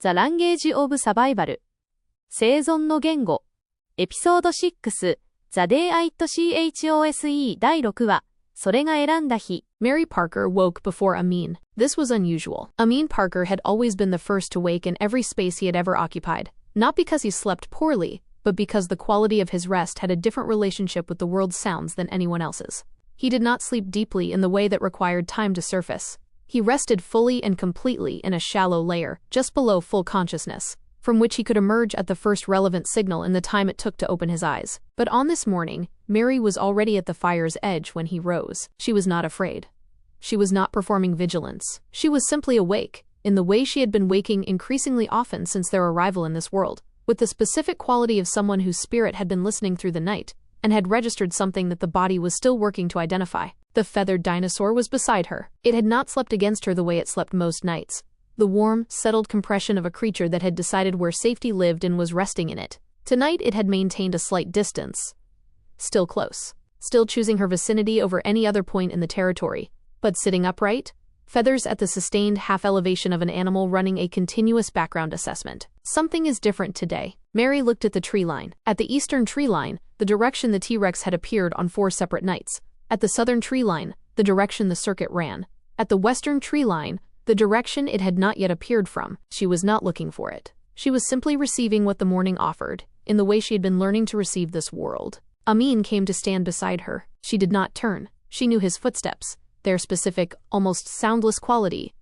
The Language of Survival 生存の言語 Episode 6 The Day It Chose第6話それが選んだ日 Mary Parker woke before Amin. This was unusual. Amin Parker had always been the first to wake in every space he had ever occupied. Not because he slept poorly, but because the quality of his rest had a different relationship with the world's sounds than anyone else's. He did not sleep deeply in the way that required time to surface. He rested fully and completely in a shallow layer, just below full consciousness, from which he could emerge at the first relevant signal in the time it took to open his eyes. But on this morning, Mary was already at the fire's edge when he rose. She was not afraid. She was not performing vigilance. She was simply awake, in the way she had been waking increasingly often since their arrival in this world, with the specific quality of someone whose spirit had been listening through the night, and had registered something that the body was still working to identify. The feathered dinosaur was beside her. It had not slept against her the way it slept most nights. The warm, settled compression of a creature that had decided where safety lived and was resting in it. Tonight it had maintained a slight distance. Still close. Still choosing her vicinity over any other point in the territory. But sitting upright, feathers at the sustained half-elevation of an animal running a continuous background assessment. Something is different today. Mary looked at the tree line. At the eastern tree line, the direction the T-Rex had appeared on 4 separate nights. At the southern tree line, the direction the circuit ran. At the western tree line, the direction it had not yet appeared from. She was not looking for it. She was simply receiving what the morning offered, in the way she had been learning to receive this world. Amin came to stand beside her. She did not turn. She knew his footsteps, their specific, almost soundless quality.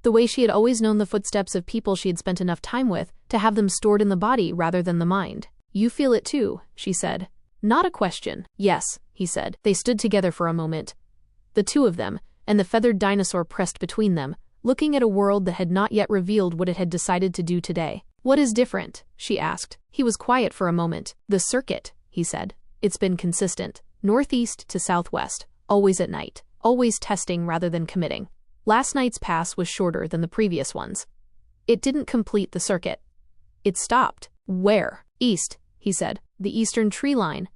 The way she had always known the footsteps of people she had spent enough time with to have them stored in the body rather than the mind. "You feel it too," she said. Not a question. "Yes," he said. They stood together for a moment. The two of them, and the feathered dinosaur pressed between them, looking at a world that had not yet revealed what it had decided to do today. "What is different?" she asked. He was quiet for a moment. "The circuit," he said. "It's been consistent. Northeast to southwest. Always at night. Always testing rather than committing. Last night's pass was shorter than the previous ones. It didn't complete the circuit. It stopped." "Where?" "East," he said. "The eastern tree line.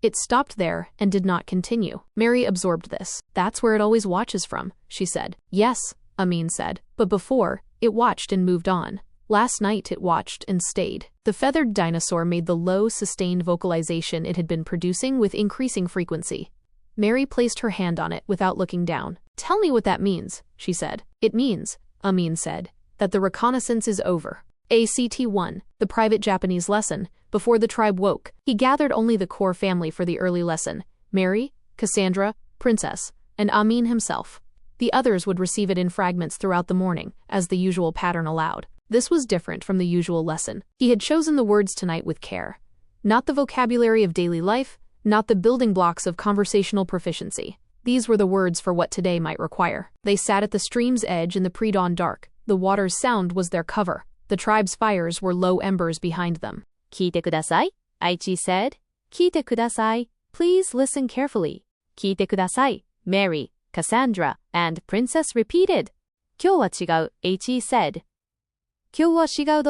It stopped there and did not continue." Mary absorbed this. "That's where it always watches from," she said. "Yes," Amin said. "But before, it watched and moved on. Last night it watched and stayed." The feathered dinosaur made the low, sustained vocalization it had been producing with increasing frequency. Mary placed her hand on it without looking down. "Tell me what that means," she said. "It means," Amin said, "that the reconnaissance is over." Act 1, the private Japanese lesson, before the tribe woke. He gathered only the core family for the early lesson: Mary, Cassandra, Princess, and Amin himself. The others would receive it in fragments throughout the morning, as the usual pattern allowed. This was different from the usual lesson. He had chosen the words tonight with care. Not the vocabulary of daily life, not the building blocks of conversational proficiency. These were the words for what today might require. They sat at the stream's edge in the pre-dawn dark. The water's sound was their cover. The tribe's fires were low embers behind them. 聞いてください Aichi said. 聞いてください Please listen carefully. 聞いてください Mary, Cassandra, and Princess repeated. 今日は違う Aichi said. 今日は違う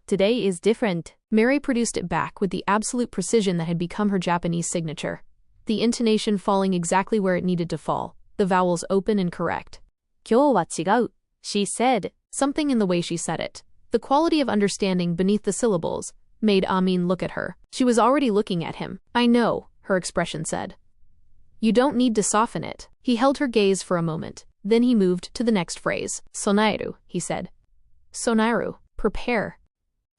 Today is different. Mary produced it back with the absolute precision that had become her Japanese signature. The intonation falling exactly where it needed to fall, the vowels open and correct. 今日は違う she said. Something in the way she said it, the quality of understanding beneath the syllables, made Amin look at her. She was already looking at him. "I know," her expression said. "You don't need to soften it." He held her gaze for a moment. Then he moved to the next phrase. "Sonaeru," he said. "Sonaeru, prepare."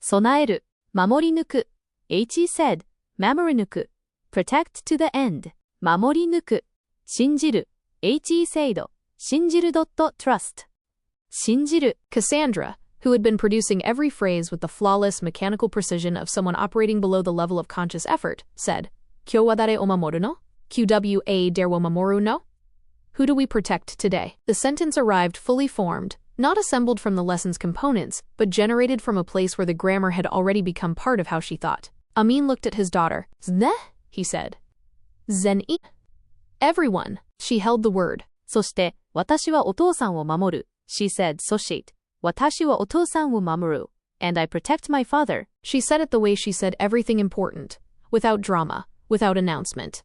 備える 守り抜く Aichi said. 守り抜く protect to the end. 守り抜く信じる Aichi said. 信じる .trust. 信じる Cassandra, who had been producing every phrase with the flawless mechanical precision of someone operating below the level of conscious effort, said, "Kyo wa dare o mamoru no? QWA dare wo mamoru no?" Who do we protect today? The sentence arrived fully formed, not assembled from the lesson's components, but generated from a place where the grammar had already become part of how she thought. Amin looked at his daughter. "Zne?" he said. "Zen-i?" "Everyone." She held the word. そして、私はお父さんを守る she said. そして、私はお父さんを守る and I protect my father. She said it the way she said everything important, without drama, without announcement.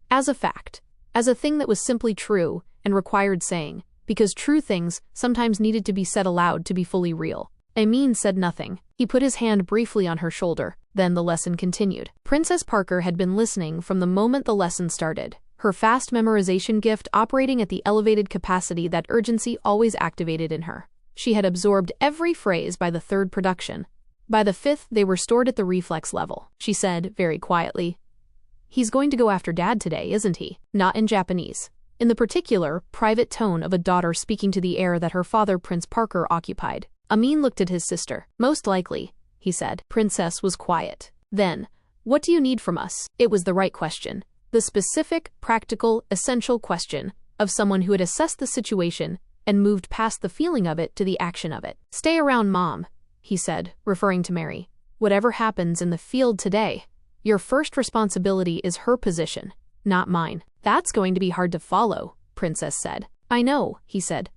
As a fact, as a thing that was simply true and required saying, because true things sometimes needed to be said aloud to be fully real. Amin said nothing. He put his hand briefly on her shoulder. Then the lesson continued. Princess Parker had been listening from the moment the lesson started, her fast memorization gift operating at the elevated capacity that urgency always activated in her. She had absorbed every phrase by the third production. By the fifth, they were stored at the reflex level. She said, very quietly, "He's going to go after Dad today, isn't he?" Not in Japanese. In the particular, private tone of a daughter speaking to the air that her father, Prince Parker, occupied. Amin looked at his sister. "Most likely," he said. Princess was quiet. Then, "What do you need from us?" It was the right question. The specific, practical, essential question of someone who had assessed the situation and moved past the feeling of it to the action of it. "Stay around Mom," he said, referring to Mary. "Whatever happens in the field today, your first responsibility is her position, not mine." "That's going to be hard to follow," Princess said. "I know," he said.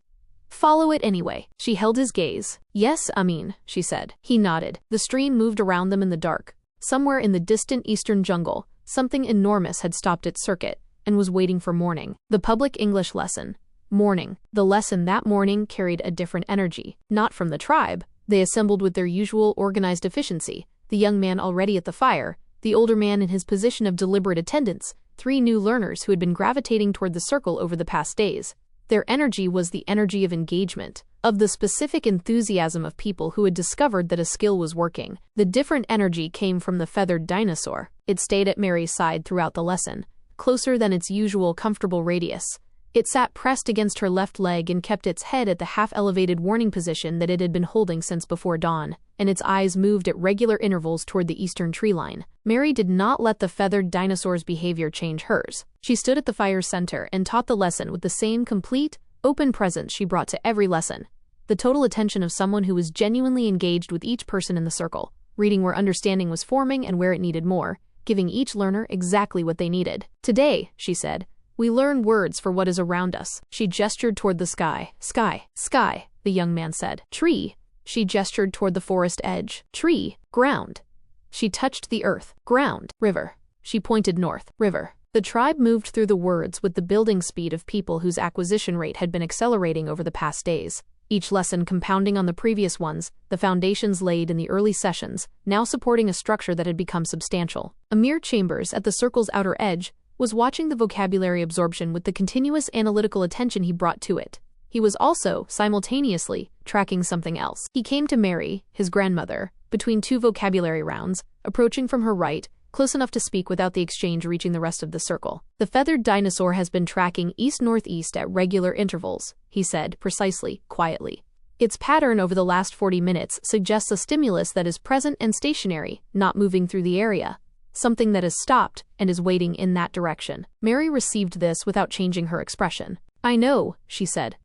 "Follow it anyway." She held his gaze. "Yes, Amin," she said. He nodded. The stream moved around them in the dark. Somewhere in the distant eastern jungle, something enormous had stopped its circuit and was waiting for morning. The public English lesson. Morning. The lesson that morning carried a different energy. Not from the tribe. They assembled with their usual organized efficiency. The young man already at the fire, the older man in his position of deliberate attendance, 3 new learners who had been gravitating toward the circle over the past days. Their energy was the energy of engagement, of the specific enthusiasm of people who had discovered that a skill was working. The different energy came from the feathered dinosaur. It stayed at Mary's side throughout the lesson, closer than its usual comfortable radius. It sat pressed against her left leg and kept its head at the half-elevated warning position that it had been holding since before dawn, and its eyes moved at regular intervals toward the eastern tree line. Mary did not let the feathered dinosaur's behavior change hers. She stood at the fire's center and taught the lesson with the same complete, open presence she brought to every lesson. The total attention of someone who was genuinely engaged with each person in the circle, reading where understanding was forming and where it needed more, giving each learner exactly what they needed. "Today," she said, "we learn words for what is around us." She gestured toward the sky. "Sky, sky," the young man said. "Tree." She gestured toward the forest edge. "Tree." "Ground." She touched the earth. "Ground." "River." She pointed north. "River." The tribe moved through the words with the building speed of people whose acquisition rate had been accelerating over the past days. Each lesson compounding on the previous ones, the foundations laid in the early sessions, now supporting a structure that had become substantial. Amir Chambers, at the circle's outer edge, was watching the vocabulary absorption with the continuous analytical attention he brought to it. He was also, simultaneously, tracking something else. He came to Mary, his grandmother, between 2 vocabulary rounds, approaching from her right, close enough to speak without the exchange reaching the rest of the circle. "The feathered dinosaur has been tracking east-northeast at regular intervals," he said, precisely, quietly. "Its pattern over the last 40 minutes suggests a stimulus that is present and stationary, not moving through the area. Something that has stopped and is waiting in that direction." Mary received this without changing her expression. "I know," she said,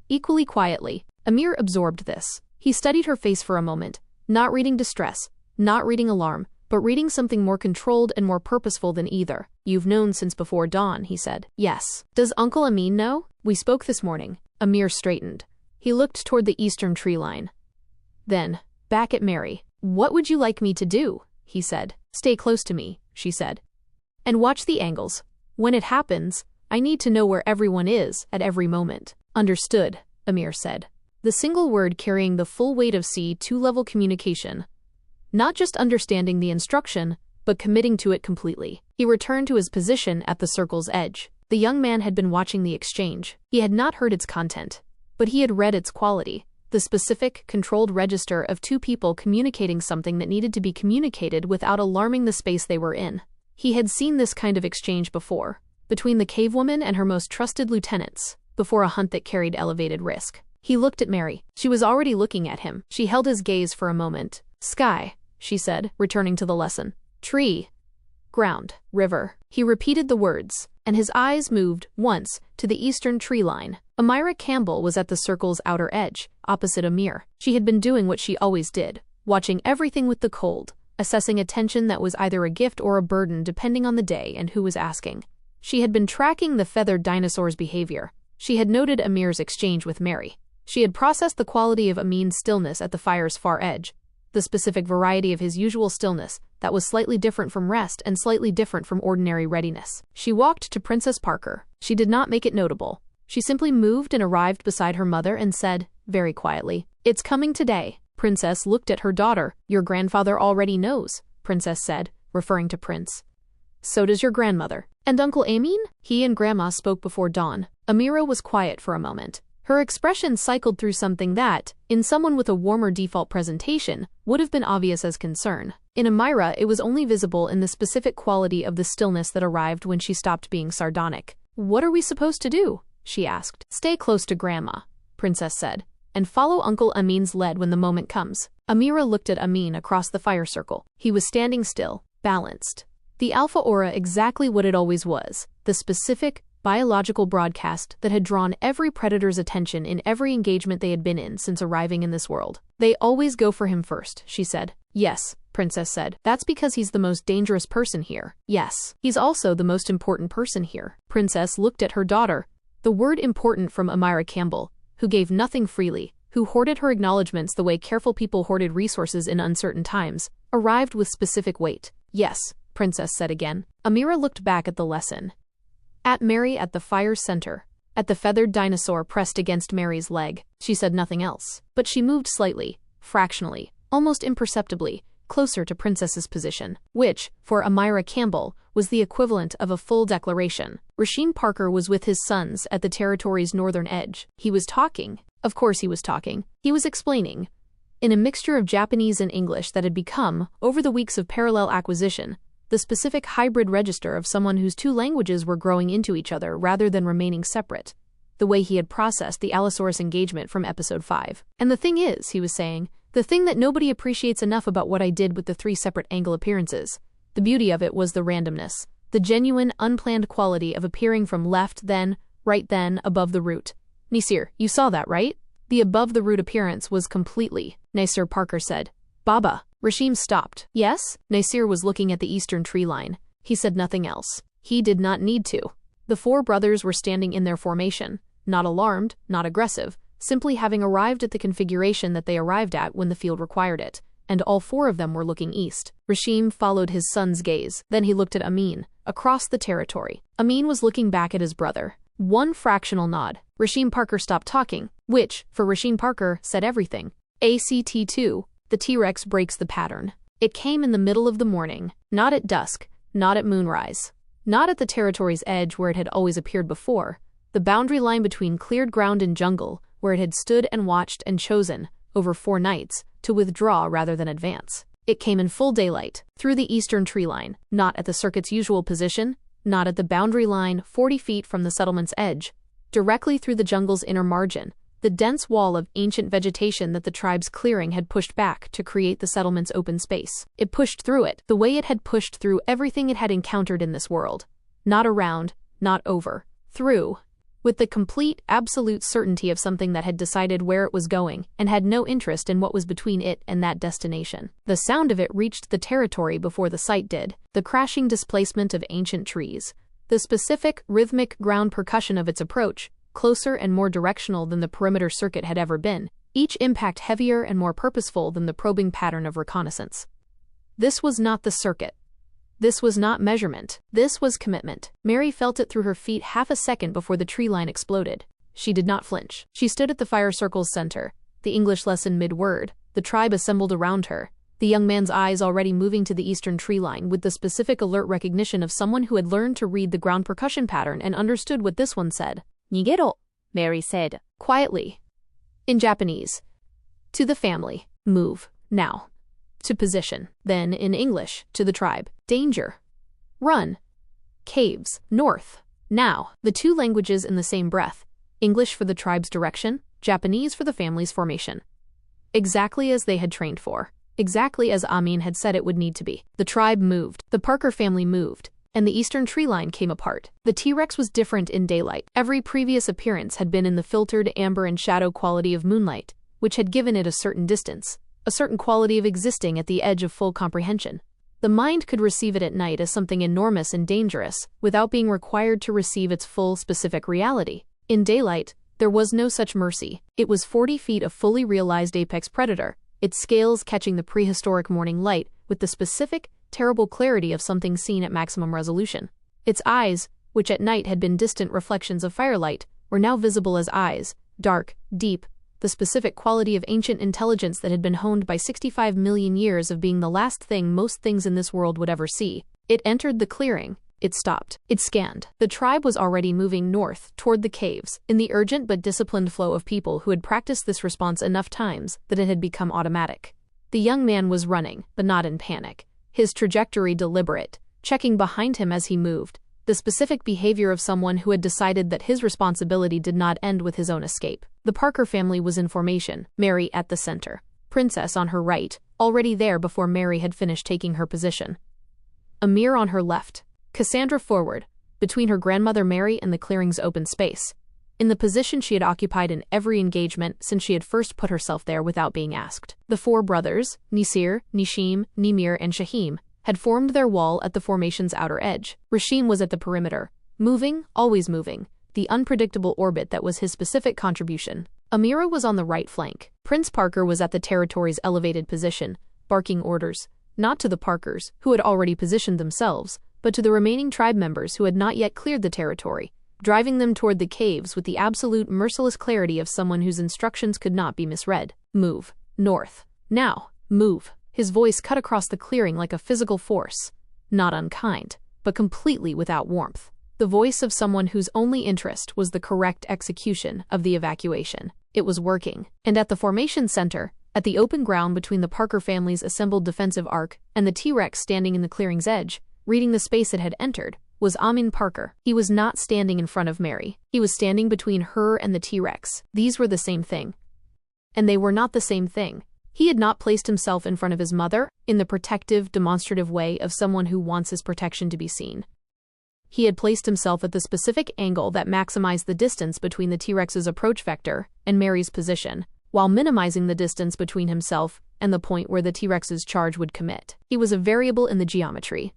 equally quietly. Amir absorbed this. He studied her face for a moment, not reading distress, not reading alarm, but reading something more controlled and more purposeful than either. "You've known since before dawn," he said. "Yes." "Does Uncle Amin know?" "We spoke this morning." Amir straightened. He looked toward the eastern tree line. Then, back at Mary. "What would you like me to do?" he said. "Stay close to me," she said. "And watch the angles. When it happens, I need to know where everyone is at every moment." "Understood," Amir said. The single word carrying the full weight of C2-level communication. Not just understanding the instruction, but committing to it completely. He returned to his position at the circle's edge. The young man had been watching the exchange. He had not heard its content, but he had read its quality. The specific, controlled register of 2 people communicating something that needed to be communicated without alarming the space they were in. He had seen this kind of exchange before, between the cave woman and her most trusted lieutenants, before a hunt that carried elevated risk. He looked at Mary. She was already looking at him. She held his gaze for a moment. "Sky," she said, returning to the lesson. "Tree." "Ground." "River." He repeated the words, and his eyes moved, once, to the eastern tree line. Amira Campbell was at the circle's outer edge, opposite Amir. She had been doing what she always did, watching everything with the cold, assessing attention that was either a gift or a burden depending on the day and who was asking. She had been tracking the feathered dinosaur's behavior. She had noted Amir's exchange with Mary. She had processed the quality of Amin's stillness at the fire's far edge, the specific variety of his usual stillness that was slightly different from rest and slightly different from ordinary readiness. She walked to Princess Parker. She did not make it notable. She simply moved and arrived beside her mother and said, very quietly, "It's coming today." Princess looked at her daughter. Your grandfather already knows, Princess said, referring to Prince. So does your grandmother. And Uncle Amin? He and Grandma spoke before dawn. Amira was quiet for a moment. Her expression cycled through something that, in someone with a warmer default presentation, would have been obvious as concern. In Amira, it was only visible in the specific quality of the stillness that arrived when she stopped being sardonic. What are we supposed to do? She asked. Stay close to Grandma, Princess said, and follow Uncle Amin's lead when the moment comes. Amira looked at Amin across the fire circle. He was standing still, balanced. The alpha aura exactly what it always was, the specific, biological broadcast that had drawn every predator's attention in every engagement they had been in since arriving in this world. They always go for him first, she said. Yes, Princess said. That's because he's the most dangerous person here. Yes, he's also the most important person here. Princess looked at her daughter. The word important from Amira Campbell, who gave nothing freely, who hoarded her acknowledgments the way careful people hoarded resources in uncertain times, arrived with specific weight. Yes, Princess said again. Amira looked back at the lesson. At Mary at the fire's center, at the feathered dinosaur pressed against Mary's leg. She said nothing else, but she moved slightly, fractionally, almost imperceptibly, closer to Princess's position, which, for Amira Campbell, was the equivalent of a full declaration. Rasheem Parker was with his sons at the territory's northern edge. He was talking. Of course he was talking. He was explaining. In a mixture of Japanese and English that had become, over the weeks of parallel acquisition, the specific hybrid register of someone whose two languages were growing into each other rather than remaining separate, the way he had processed the Allosaurus engagement from episode 5. And the thing is, he was saying, the thing that nobody appreciates enough about what I did with the 3 separate angle appearances, the beauty of it was the randomness, the genuine, unplanned quality of appearing from left then, right then, above the root. Nasir, you saw that, right? The above-the-root appearance was completely, Nasir Parker said. Baba. Rasheem stopped. Yes? Nasir was looking at the eastern tree line. He said nothing else. He did not need to. The 4 brothers were standing in their formation, not alarmed, not aggressive, simply having arrived at the configuration that they arrived at when the field required it, and all 4 of them were looking east. Rasheem followed his son's gaze, then he looked at Amin, across the territory. Amin was looking back at his brother. One fractional nod. Rasheem Parker stopped talking, which, for Rasheem Parker, said everything. ACT2. The T-Rex breaks the pattern. It came in the middle of the morning, not at dusk, not at moonrise, not at the territory's edge where it had always appeared before, the boundary line between cleared ground and jungle, where it had stood and watched and chosen, over 4 nights, to withdraw rather than advance. It came in full daylight, through the eastern tree line, not at the circuit's usual position, not at the boundary line 40 feet from the settlement's edge, directly through the jungle's inner margin, the dense wall of ancient vegetation that the tribe's clearing had pushed back to create the settlement's open space. It pushed through it, the way it had pushed through everything it had encountered in this world. Not around, not over. Through. With the complete, absolute certainty of something that had decided where it was going and had no interest in what was between it and that destination. The sound of it reached the territory before the sight did. The crashing displacement of ancient trees. The specific, rhythmic ground percussion of its approach, closer and more directional than the perimeter circuit had ever been, each impact heavier and more purposeful than the probing pattern of reconnaissance. This was not the circuit. This was not measurement. This was commitment. Mary felt it through her feet half a second before the tree line exploded. She did not flinch. She stood at the fire circle's center, the English lesson mid-word, the tribe assembled around her, the young man's eyes already moving to the eastern tree line with the specific alert recognition of someone who had learned to read the ground percussion pattern and understood what this one said. Nigero, Mary said. Quietly. In Japanese. To the family. Move. Now. To position. Then, in English, to the tribe. Danger. Run. Caves. North. Now. The 2 languages in the same breath. English for the tribe's direction, Japanese for the family's formation. Exactly as they had trained for. Exactly as Amin had said it would need to be. The tribe moved. The Parker family moved. And the eastern tree line came apart. The T-Rex was different in daylight. Every previous appearance had been in the filtered amber and shadow quality of moonlight, which had given it a certain distance, a certain quality of existing at the edge of full comprehension. The mind could receive it at night as something enormous and dangerous, without being required to receive its full specific reality. In daylight, there was no such mercy. It was 40 feet of fully realized apex predator, its scales catching the prehistoric morning light with the specific, terrible clarity of something seen at maximum resolution. Its eyes, which at night had been distant reflections of firelight, were now visible as eyes, dark, deep, the specific quality of ancient intelligence that had been honed by 65 million years of being the last thing most things in this world would ever see. It entered the clearing. It stopped. It scanned. The tribe was already moving north, toward the caves, in the urgent but disciplined flow of people who had practiced this response enough times that it had become automatic. The young man was running, but not in panic. His trajectory deliberate, checking behind him as he moved, the specific behavior of someone who had decided that his responsibility did not end with his own escape. The Parker family was in formation, Mary at the center, Princess on her right, already there before Mary had finished taking her position. Amir on her left, Cassandra forward, between her grandmother Mary and the clearing's open space, in the position she had occupied in every engagement since she had first put herself there without being asked. The four brothers, Nisir, Nishim, Nimir, and Shahim, had formed their wall at the formation's outer edge. Rashim was at the perimeter, moving, always moving, the unpredictable orbit that was his specific contribution. Amira was on the right flank. Prince Parker was at the territory's elevated position, barking orders, not to the Parkers, who had already positioned themselves, but to the remaining tribe members who had not yet cleared the territory, driving them toward the caves with the absolute merciless clarity of someone whose instructions could not be misread. Move. North. Now. Move. His voice cut across the clearing like a physical force, not unkind, but completely without warmth. The voice of someone whose only interest was the correct execution of the evacuation. It was working. And at the formation center, at the open ground between the Parker family's assembled defensive arc and the T-Rex standing in the clearing's edge, reading the space it had entered, was Amin Parker. He was not standing in front of Mary. He was standing between her and the T-Rex. These were the same thing. And they were not the same thing. He had not placed himself in front of his mother, in the protective, demonstrative way of someone who wants his protection to be seen. He had placed himself at the specific angle that maximized the distance between the T-Rex's approach vector and Mary's position, while minimizing the distance between himself and the point where the T-Rex's charge would commit. He was a variable in the geometry,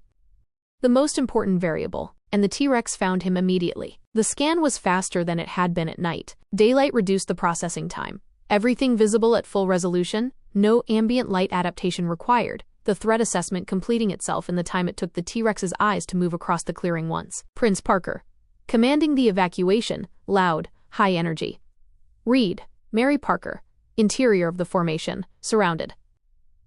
the most important variable, and the T-Rex found him immediately. The scan was faster than it had been at night. Daylight reduced the processing time. Everything visible at full resolution, no ambient light adaptation required, the threat assessment completing itself in the time it took the T-Rex's eyes to move across the clearing once. Prince Parker, commanding the evacuation, loud, high energy. Read. Mary Parker, interior of the formation, surrounded.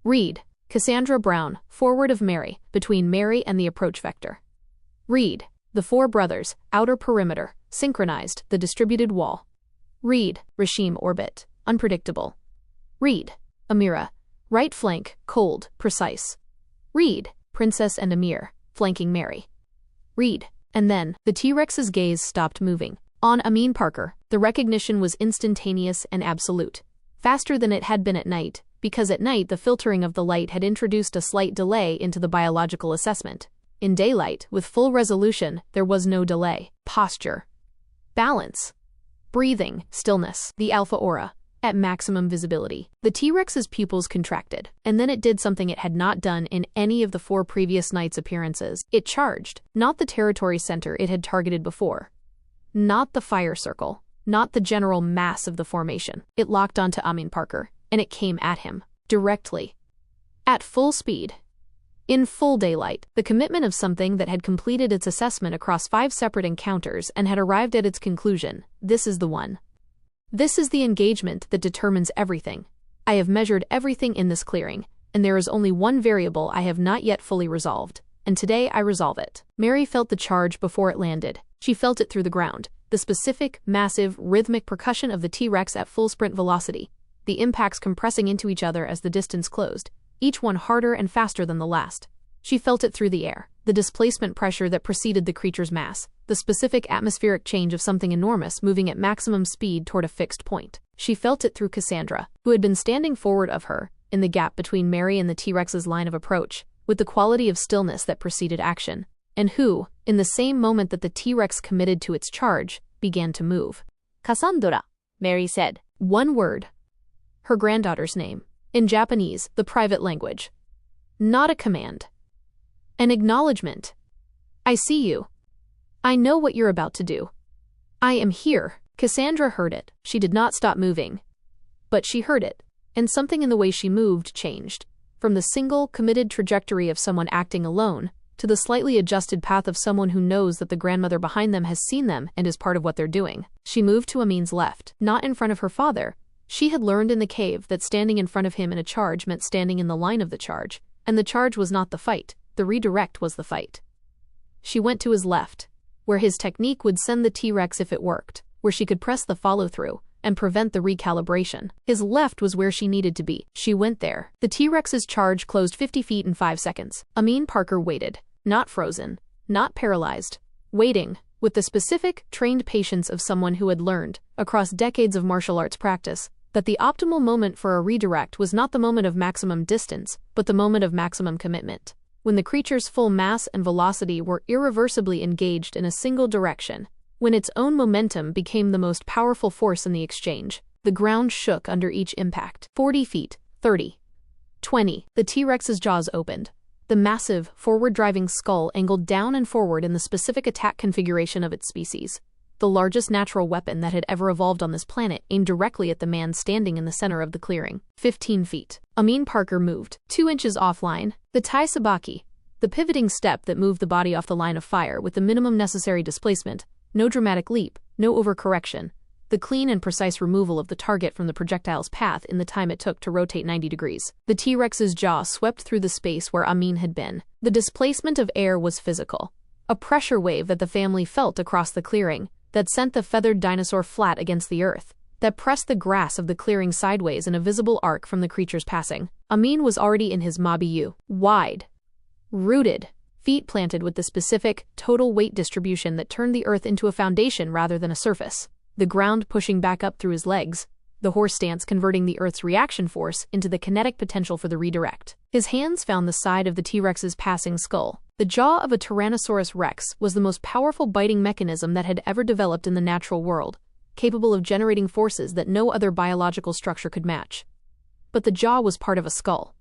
Read. Cassandra Brown, forward of Mary, between Mary and the approach vector. Read. The four brothers, outer perimeter, synchronized, the distributed wall. Read. Rashim orbit, unpredictable. Read. Amira, right flank, cold, precise. Read. Princess and Amir, flanking Mary. Read. And then, the T-Rex's gaze stopped moving. On Amin Parker, the recognition was instantaneous and absolute. Faster than it had been at night, because at night the filtering of the light had introduced a slight delay into the biological assessment. In daylight, with full resolution, there was no delay. Posture. Balance. Breathing. Stillness. The alpha aura. At maximum visibility. The T-Rex's pupils contracted, and then it did something it had not done in any of the 4 previous nights' appearances. It charged, not the territory center it had targeted before. Not the fire circle. Not the general mass of the formation. It locked onto Amin Parker, and it came at him. Directly. At full speed. In full daylight, the commitment of something that had completed its assessment across 5 separate encounters and had arrived at its conclusion. This is the one. This is the engagement that determines everything. I have measured everything in this clearing, and there is only one variable I have not yet fully resolved, and today I resolve it. Mary felt the charge before it landed. She felt it through the ground, the specific, massive, rhythmic percussion of the T-Rex at full sprint velocity, the impacts compressing into each other as the distance closed, each one harder and faster than the last. She felt it through the air, the displacement pressure that preceded the creature's mass, the specific atmospheric change of something enormous moving at maximum speed toward a fixed point. She felt it through Cassandra, who had been standing forward of her, in the gap between Mary and the T-Rex's line of approach, with the quality of stillness that preceded action, and who, in the same moment that the T-Rex committed to its charge, began to move. Cassandra, Mary said. One word. Her granddaughter's name. In Japanese, the private language. Not a command. An acknowledgement. I see you. I know what you're about to do. I am here. Cassandra heard it. She did not stop moving. But she heard it, and something in the way she moved changed, from the single, committed trajectory of someone acting alone, to the slightly adjusted path of someone who knows that the grandmother behind them has seen them and is part of what they're doing. She moved to Amin's left, not in front of her father. She had learned in the cave that standing in front of him in a charge meant standing in the line of the charge, and the charge was not the fight, the redirect was the fight. She went to his left, where his technique would send the T-Rex if it worked, where she could press the follow-through and prevent the recalibration. His left was where she needed to be. She went there. The T-Rex's charge closed 50 feet in 5 seconds. Amin Parker waited, not frozen, not paralyzed, waiting, with the specific, trained patience of someone who had learned, across decades of martial arts practice, that the optimal moment for a redirect was not the moment of maximum distance, but the moment of maximum commitment, when the creature's full mass and velocity were irreversibly engaged in a single direction, when its own momentum became the most powerful force in the exchange. The ground shook under each impact. 40 feet, 30, 20. The T-Rex's jaws opened. The massive, forward-driving skull angled down and forward in the specific attack configuration of its species. The largest natural weapon that had ever evolved on this planet aimed directly at the man standing in the center of the clearing. 15 feet. Amin Parker moved, 2 inches offline. The Tai Sabaki, the pivoting step that moved the body off the line of fire with the minimum necessary displacement, no dramatic leap, no overcorrection. The clean and precise removal of the target from the projectile's path in the time it took to rotate 90 degrees. The T-Rex's jaw swept through the space where Amin had been. The displacement of air was physical. A pressure wave that the family felt across the clearing, that sent the feathered dinosaur flat against the earth, that pressed the grass of the clearing sideways in a visible arc from the creature's passing. Amin was already in his Mabiyu, wide, rooted, feet planted with the specific, total weight distribution that turned the earth into a foundation rather than a surface. The ground pushing back up through his legs, the horse stance converting the Earth's reaction force into the kinetic potential for the redirect. His hands found the side of the T-Rex's passing skull. The jaw of a Tyrannosaurus rex was the most powerful biting mechanism that had ever developed in the natural world, capable of generating forces that no other biological structure could match. But the jaw was part of a skull.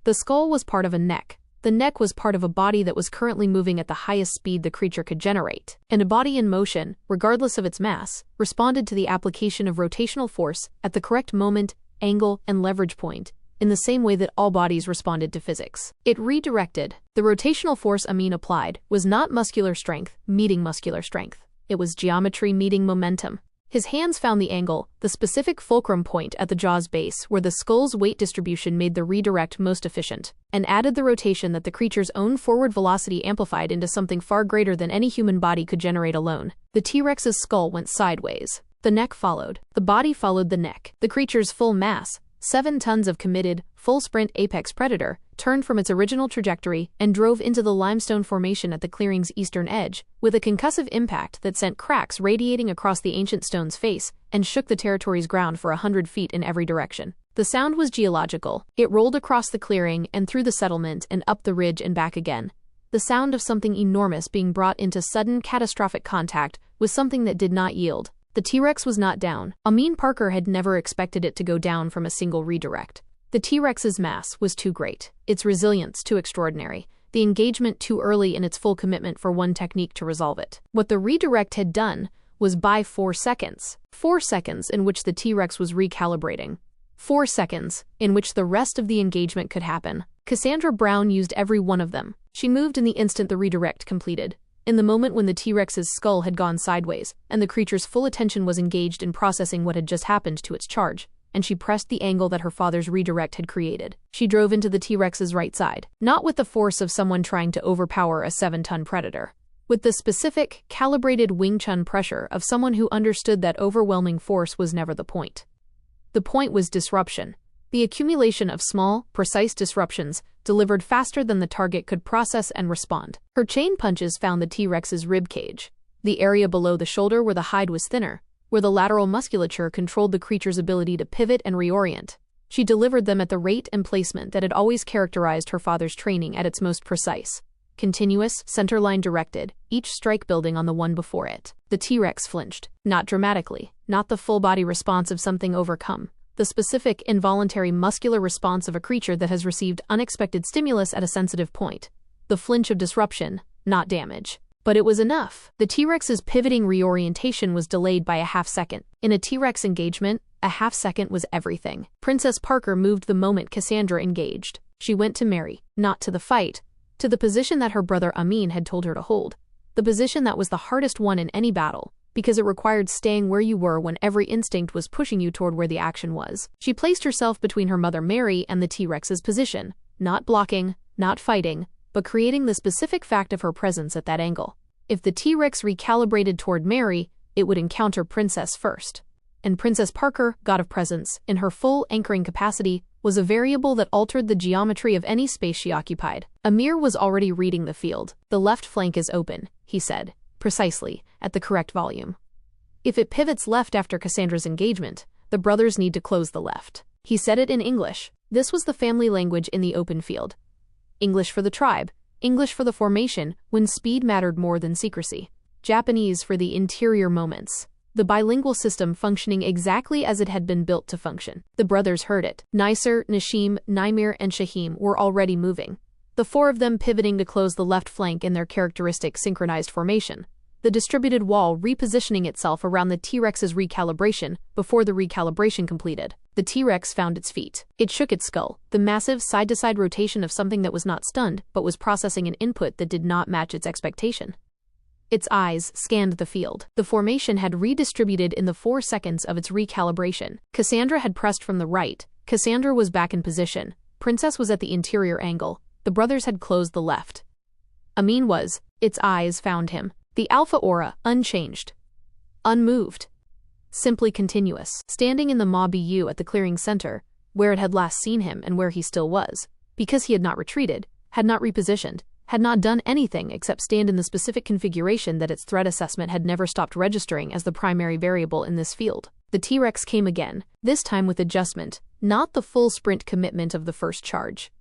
The skull was part of a neck. The neck was part of a body that was currently moving at the highest speed the creature could generate. And a body in motion, regardless of its mass, responded to the application of rotational force at the correct moment, angle, and leverage point, in the same way that all bodies responded to physics. It redirected. The rotational force Amin applied was not muscular strength meeting muscular strength. It was geometry meeting momentum. His hands found the angle, the specific fulcrum point at the jaw's base where the skull's weight distribution made the redirect most efficient, and added the rotation that the creature's own forward velocity amplified into something far greater than any human body could generate alone. The T-Rex's skull went sideways. The neck followed. The body followed the neck. The creature's full mass, 7 tons of committed, full-sprint apex predator, turned from its original trajectory and drove into the limestone formation at the clearing's eastern edge, with a concussive impact that sent cracks radiating across the ancient stone's face and shook the territory's ground for 100 feet in every direction. The sound was geological. It rolled across the clearing and through the settlement and up the ridge and back again. The sound of something enormous being brought into sudden, catastrophic contact with something that did not yield. The T-Rex was not down. Amin Parker had never expected it to go down from a single redirect. The T-Rex's mass was too great, its resilience too extraordinary, the engagement too early in its full commitment for one technique to resolve it. What the redirect had done was buy 4 seconds. 4 seconds in which the T-Rex was recalibrating. 4 seconds in which the rest of the engagement could happen. Cassandra Brown used every one of them. She moved in the instant the redirect completed, in the moment when the T-Rex's skull had gone sideways and the creature's full attention was engaged in processing what had just happened to its charge, and she pressed the angle that her father's redirect had created. She drove into the T-Rex's right side, not with the force of someone trying to overpower a 7-ton predator, with the specific, calibrated Wing Chun pressure of someone who understood that overwhelming force was never the point. The point was disruption. The accumulation of small, precise disruptions delivered faster than the target could process and respond. Her chain punches found the T-Rex's rib cage, the area below the shoulder where the hide was thinner, where the lateral musculature controlled the creature's ability to pivot and reorient. She delivered them at the rate and placement that had always characterized her father's training at its most precise. Continuous, centerline directed, each strike building on the one before it. The T-Rex flinched. Not dramatically, not the full-body response of something overcome. The specific, involuntary muscular response of a creature that has received unexpected stimulus at a sensitive point. The flinch of disruption, not damage. But it was enough. The T-Rex's pivoting reorientation was delayed by a half-second. In a T-Rex engagement, a half-second was everything. Princess Parker moved the moment Cassandra engaged. She went to Mary, not to the fight, to the position that her brother Amin had told her to hold. The position that was the hardest one in any battle, because it required staying where you were when every instinct was pushing you toward where the action was. She placed herself between her mother Mary and the T-Rex's position, not blocking, not fighting, but creating the specific fact of her presence at that angle. If the T-Rex recalibrated toward Mary, it would encounter Princess first. And Princess Parker, God of Presence, in her full anchoring capacity, was a variable that altered the geometry of any space she occupied. Amir was already reading the field. The left flank is open, he said, precisely, at the correct volume. If it pivots left after Cassandra's engagement, the brothers need to close the left. He said it in English. This was the family language in the open field. English for the tribe, English for the formation when speed mattered more than secrecy. Japanese for the interior moments. The bilingual system functioning exactly as it had been built to function. The brothers heard it. Nisar, Nashim, Naimir, and Shahim were already moving, the four of them pivoting to close the left flank in their characteristic synchronized formation, the distributed wall repositioning itself around the T-Rex's recalibration before the recalibration completed. The T-Rex found its feet. It shook its skull, the massive side-to-side rotation of something that was not stunned but was processing an input that did not match its expectation. Its eyes scanned the field. The formation had redistributed in the 4 seconds of its recalibration. Cassandra had pressed from the right. Cassandra was back in position. Princess was at the interior angle. The brothers had closed the left. Amin was. Its eyes found him. The alpha aura, unchanged. Unmoved. Simply continuous. Standing in the Ma Bu at the clearing center, where it had last seen him and where he still was, because he had not retreated, had not repositioned, had not done anything except stand in the specific configuration that its threat assessment had never stopped registering as the primary variable in this field. The T-Rex came again, this time with adjustment, not the full sprint commitment of the first charge.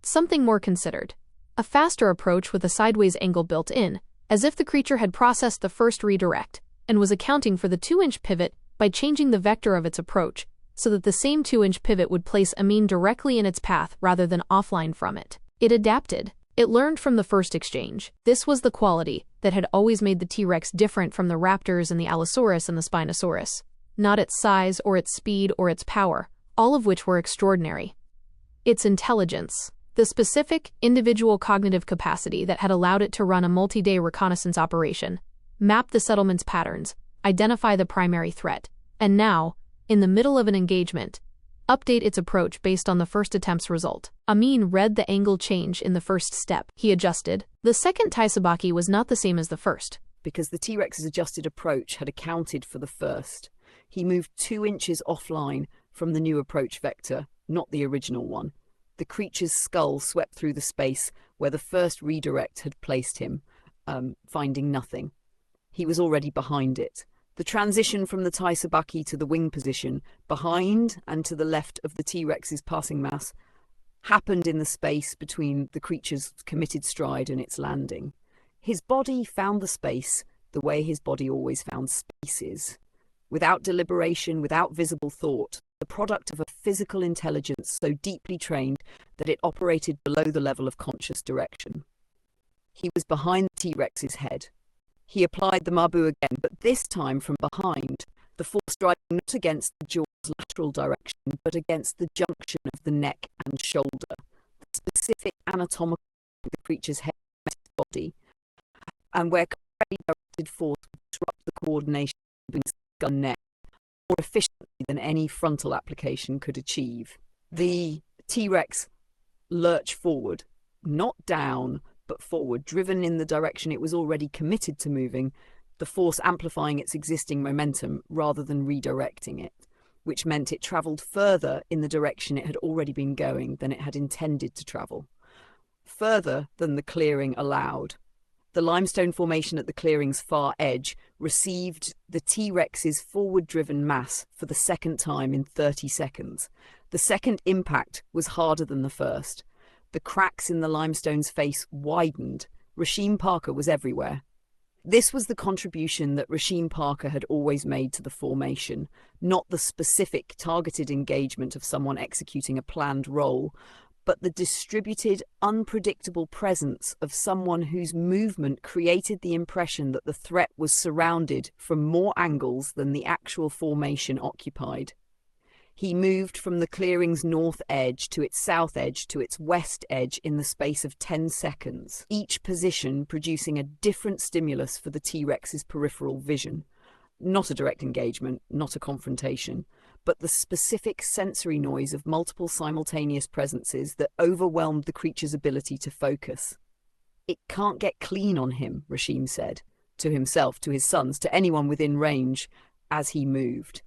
Something more considered. A faster approach with a sideways angle built in, as if the creature had processed the first redirect, and was accounting for the 2-inch pivot by changing the vector of its approach, so that the same 2-inch pivot would place Amin directly in its path rather than offline from it. It adapted. It learned from the first exchange. This was the quality that had always made the T-Rex different from the raptors and the Allosaurus and the Spinosaurus. Not its size or its speed or its power, all of which were extraordinary. Its intelligence. The specific, individual cognitive capacity that had allowed it to run a multi-day reconnaissance operation, map the settlement's patterns, identify the primary threat, and now, in the middle of an engagement, update its approach based on the first attempt's result. Amin read the angle change in the first step. He adjusted. The second Taisabaki was not the same as the first. Because the T-Rex's adjusted approach had accounted for the first. He moved 2 inches offline from the new approach vector, not the original one. The creature's skull swept through the space where the first redirect had placed him, finding nothing. He was already behind it. The transition from the Taisabaki to the wing position, behind and to the left of the T-Rex's passing mass, happened in the space between the creature's committed stride and its landing. His body found the space the way his body always found spaces, without deliberation, without visible thought, the product of a physical intelligence so deeply trained that it operated below the level of conscious direction. He was behind the T-Rex's head. He applied the Mabu again, but this time from behind, the force driving not against the jaw's lateral direction, but against the junction of the neck and shoulder, the specific anatomical of the creature's head met its body, and where correctly directed force would disrupt the coordination between skull and neck more efficiently than any frontal application could achieve. The T-Rex lurched forward, not down, but forward, driven in the direction it was already committed to moving, the force amplifying its existing momentum rather than redirecting it, which meant it travelled further in the direction it had already been going than it had intended to travel, further than the clearing allowed. The limestone formation at the clearing's far edge received the T-Rex's forward-driven mass for the second time in 30 seconds. The second impact was harder than the first. The cracks in the limestone's face widened. Rasheem Parker was everywhere. This was the contribution that Rasheem Parker had always made to the formation, not the specific targeted engagement of someone executing a planned role, but the distributed, unpredictable presence of someone whose movement created the impression that the threat was surrounded from more angles than the actual formation occupied. He moved from the clearing's north edge to its south edge to its west edge in the space of 10 seconds, each position producing a different stimulus for the T-Rex's peripheral vision. Not a direct engagement, not a confrontation, but the specific sensory noise of multiple simultaneous presences that overwhelmed the creature's ability to focus. "It can't get clean on him," Rashim said, to himself, to his sons, to anyone within range, as he moved.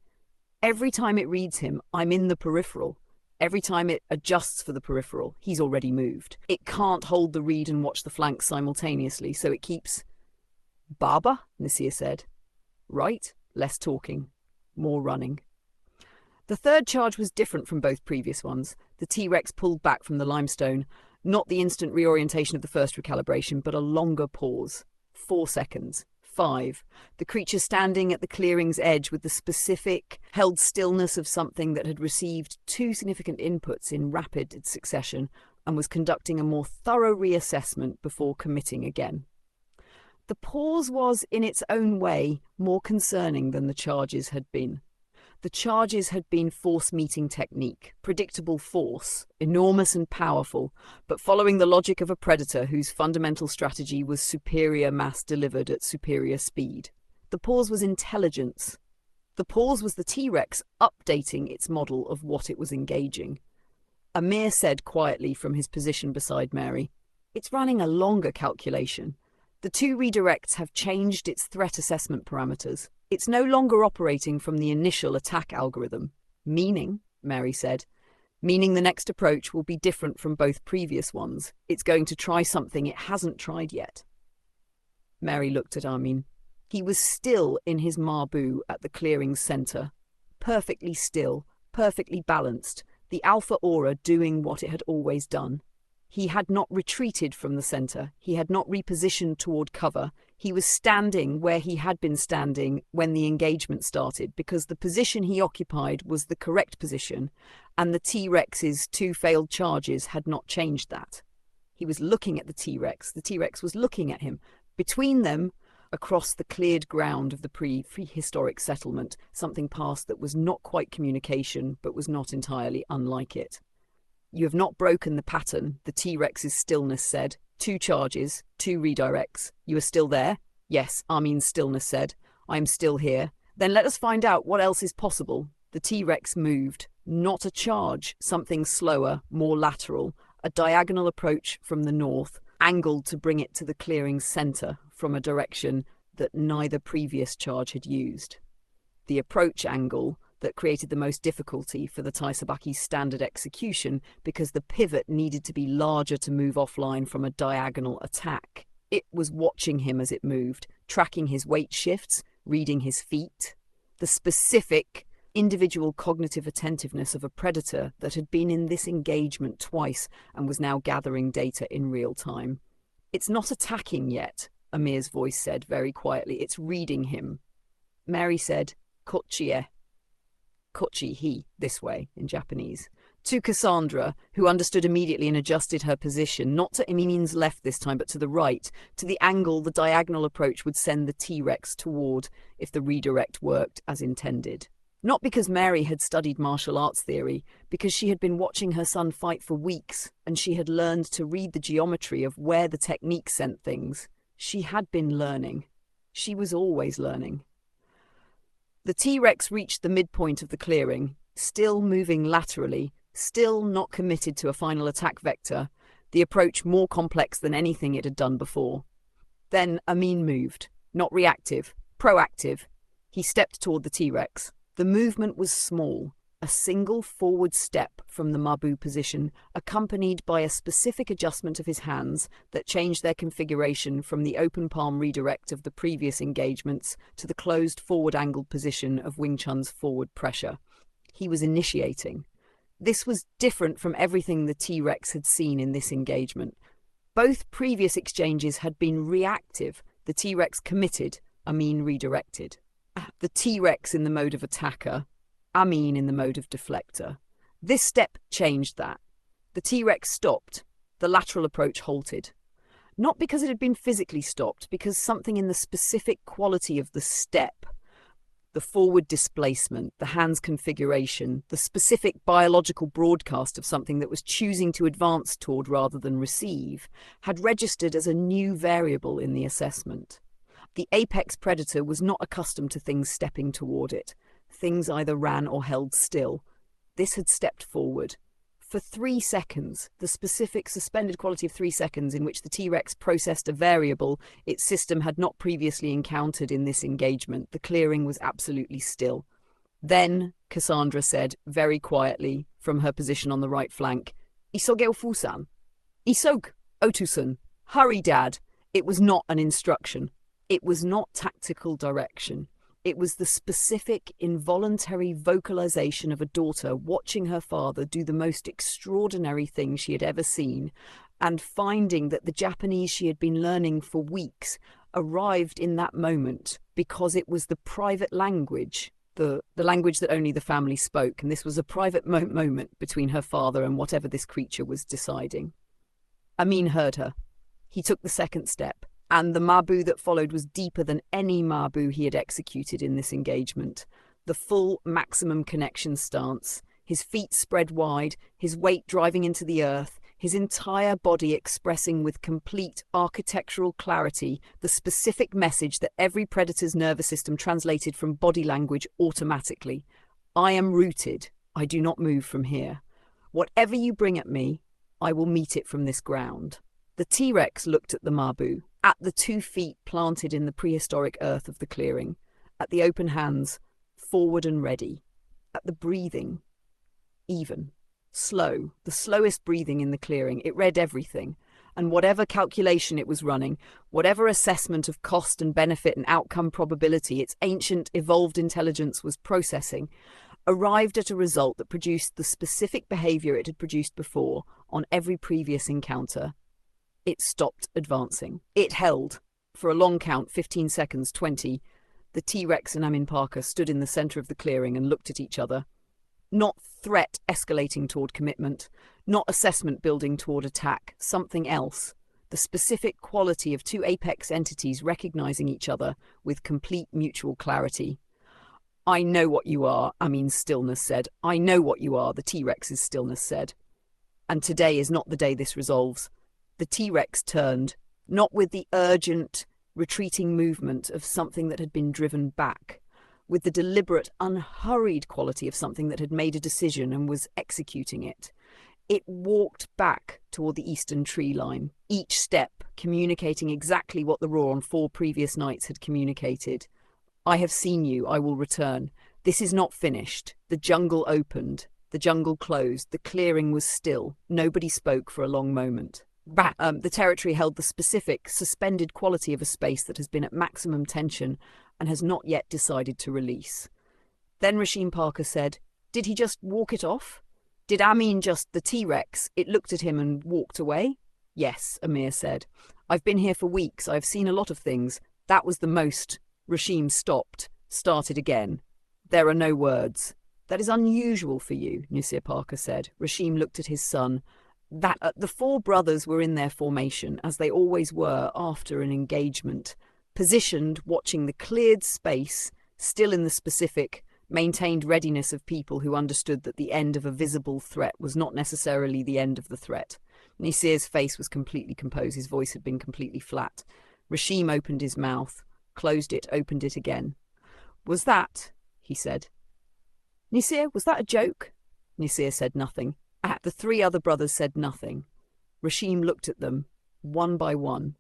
"Every time it reads him, I'm in the peripheral. Every time it adjusts for the peripheral, he's already moved. It can't hold the read and watch the flanks simultaneously, so it keeps..." "Baba," Nasir said. "Right, less talking, more running." The third charge was different from both previous ones. The T-Rex pulled back from the limestone, not the instant reorientation of the first recalibration, but a longer pause. 4 seconds. 5. The creature standing at the clearing's edge with the specific, held stillness of something that had received 2 significant inputs in rapid succession and was conducting a more thorough reassessment before committing again. The pause was, in its own way, more concerning than the charges had been. The charges had been force-meeting technique, predictable force, enormous and powerful, but following the logic of a predator whose fundamental strategy was superior mass delivered at superior speed. The pause was intelligence. The pause was the T-Rex updating its model of what it was engaging. Amir said quietly from his position beside Mary, "It's running a longer calculation. The 2 redirects have changed its threat assessment parameters. It's no longer operating from the initial attack algorithm. Meaning," Mary said, "meaning the next approach will be different from both previous ones. It's going to try something it hasn't tried yet." Mary looked at Amin. He was still in his marbu at the clearing's center. Perfectly still, perfectly balanced, the alpha aura doing what it had always done. He had not retreated from the center. He had not repositioned toward cover. He was standing where he had been standing when the engagement started, because the position he occupied was the correct position, and the T-Rex's 2 failed charges had not changed that. He was looking at the T-Rex. The T-Rex was looking at him. Between them, across the cleared ground of the prehistoric settlement, something passed that was not quite communication, but was not entirely unlike it. "You have not broken the pattern," the T-Rex's stillness said. 2 charges, 2 redirects. "You are still there?" "Yes," Amin's stillness said. "I am still here." "Then let us find out what else is possible." The T-Rex moved. Not a charge, something slower, more lateral, a diagonal approach from the north, angled to bring it to the clearing's center from a direction that neither previous charge had used. The approach angle that created the most difficulty for the Taisabaki's standard execution, because the pivot needed to be larger to move offline from a diagonal attack. It was watching him as it moved, tracking his weight shifts, reading his feet. The specific, individual cognitive attentiveness of a predator that had been in this engagement twice and was now gathering data in real time. "It's not attacking yet," Amir's voice said very quietly. "It's reading him." Mary said, "Kochie." Kochi, he, this way, in Japanese. To Cassandra, who understood immediately and adjusted her position, not to Amin's left this time, but to the right, to the angle the diagonal approach would send the T-Rex toward if the redirect worked as intended. Not because Mary had studied martial arts theory, because she had been watching her son fight for weeks, and she had learned to read the geometry of where the technique sent things. She had been learning. She was always learning. The T-Rex reached the midpoint of the clearing, still moving laterally, still not committed to a final attack vector, the approach more complex than anything it had done before. Then Amin moved, not reactive, proactive. He stepped toward the T-Rex. The movement was small, a single forward step from the Mabu position, accompanied by a specific adjustment of his hands that changed their configuration from the open palm redirect of the previous engagements to the closed forward-angled position of Wing Chun's forward pressure. He was initiating. This was different from everything the T-Rex had seen in this engagement. Both previous exchanges had been reactive, the T-Rex committed, Amin redirected. The T-Rex in the mode of attacker, Amin in the mode of deflector. This step changed that. The T-Rex stopped. The lateral approach halted. Not because it had been physically stopped, because something in the specific quality of the step, the forward displacement, the hand's configuration, the specific biological broadcast of something that was choosing to advance toward rather than receive, had registered as a new variable in the assessment. The apex predator was not accustomed to things stepping toward it. Things either ran or held still. This had stepped forward. For 3 seconds, the specific suspended quality of 3 seconds in which the T-Rex processed a variable its system had not previously encountered in this engagement, the clearing was absolutely still. Then, Cassandra said, very quietly, from her position on the right flank, "Isoge ofusan. Isog, otusan. Hurry, Dad." It was not an instruction. It was not tactical direction. It was the specific, involuntary vocalization of a daughter watching her father do the most extraordinary thing she had ever seen, and finding that the Japanese she had been learning for weeks arrived in that moment because it was the private language, the language that only the family spoke, and this was a private moment between her father and whatever this creature was deciding. Amin heard her. He took the second step. And the Mabu that followed was deeper than any Mabu he had executed in this engagement. The full maximum connection stance, his feet spread wide, his weight driving into the earth, his entire body expressing with complete architectural clarity the specific message that every predator's nervous system translated from body language automatically. I am rooted. I do not move from here. Whatever you bring at me, I will meet it from this ground. The T-Rex looked at the Mabu, at the 2 feet planted in the prehistoric earth of the clearing, at the open hands, forward and ready, at the breathing, even, slow, the slowest breathing in the clearing. It read everything, and whatever calculation it was running, whatever assessment of cost and benefit and outcome probability its ancient, evolved intelligence was processing, arrived at a result that produced the specific behavior it had produced before on every previous encounter. It stopped advancing. It held, for a long count, 15 seconds, 20. The T-Rex and Amin Parker stood in the center of the clearing and looked at each other. Not threat escalating toward commitment, not assessment building toward attack, something else. The specific quality of 2 apex entities recognizing each other with complete mutual clarity. "I know what you are," Amin's stillness said. "I know what you are," the T-Rex's stillness said. "And today is not the day this resolves." The T-Rex turned, not with the urgent, retreating movement of something that had been driven back, with the deliberate, unhurried quality of something that had made a decision and was executing it. It walked back toward the eastern tree line, each step communicating exactly what the roar on 4 previous nights had communicated. "I have seen you, I will return. This is not finished." The jungle opened, the jungle closed, the clearing was still. Nobody spoke for a long moment. The territory held the specific, suspended quality of a space that has been at maximum tension and has not yet decided to release. Then Rashim Parker said, "Did he just walk it off? Did Amin just, the T-Rex, it looked at him and walked away?" "Yes," Amir said. "I've been here for weeks. I've seen a lot of things. That was the most." Rashim stopped, started again. "There are no words." "That is unusual for you," Nisir Parker said. Rashim looked at his son. The 4 brothers were in their formation, as they always were after an engagement, positioned, watching the cleared space, still in the specific, maintained readiness of people who understood that the end of a visible threat was not necessarily the end of the threat. Nisir's face was completely composed. His voice had been completely flat. Rashim opened his mouth, closed it, opened it again. "Was that," he said. "Nisir, was that a joke?" Nisir said nothing. The 3 other brothers said nothing. Rashim looked at them, one by one.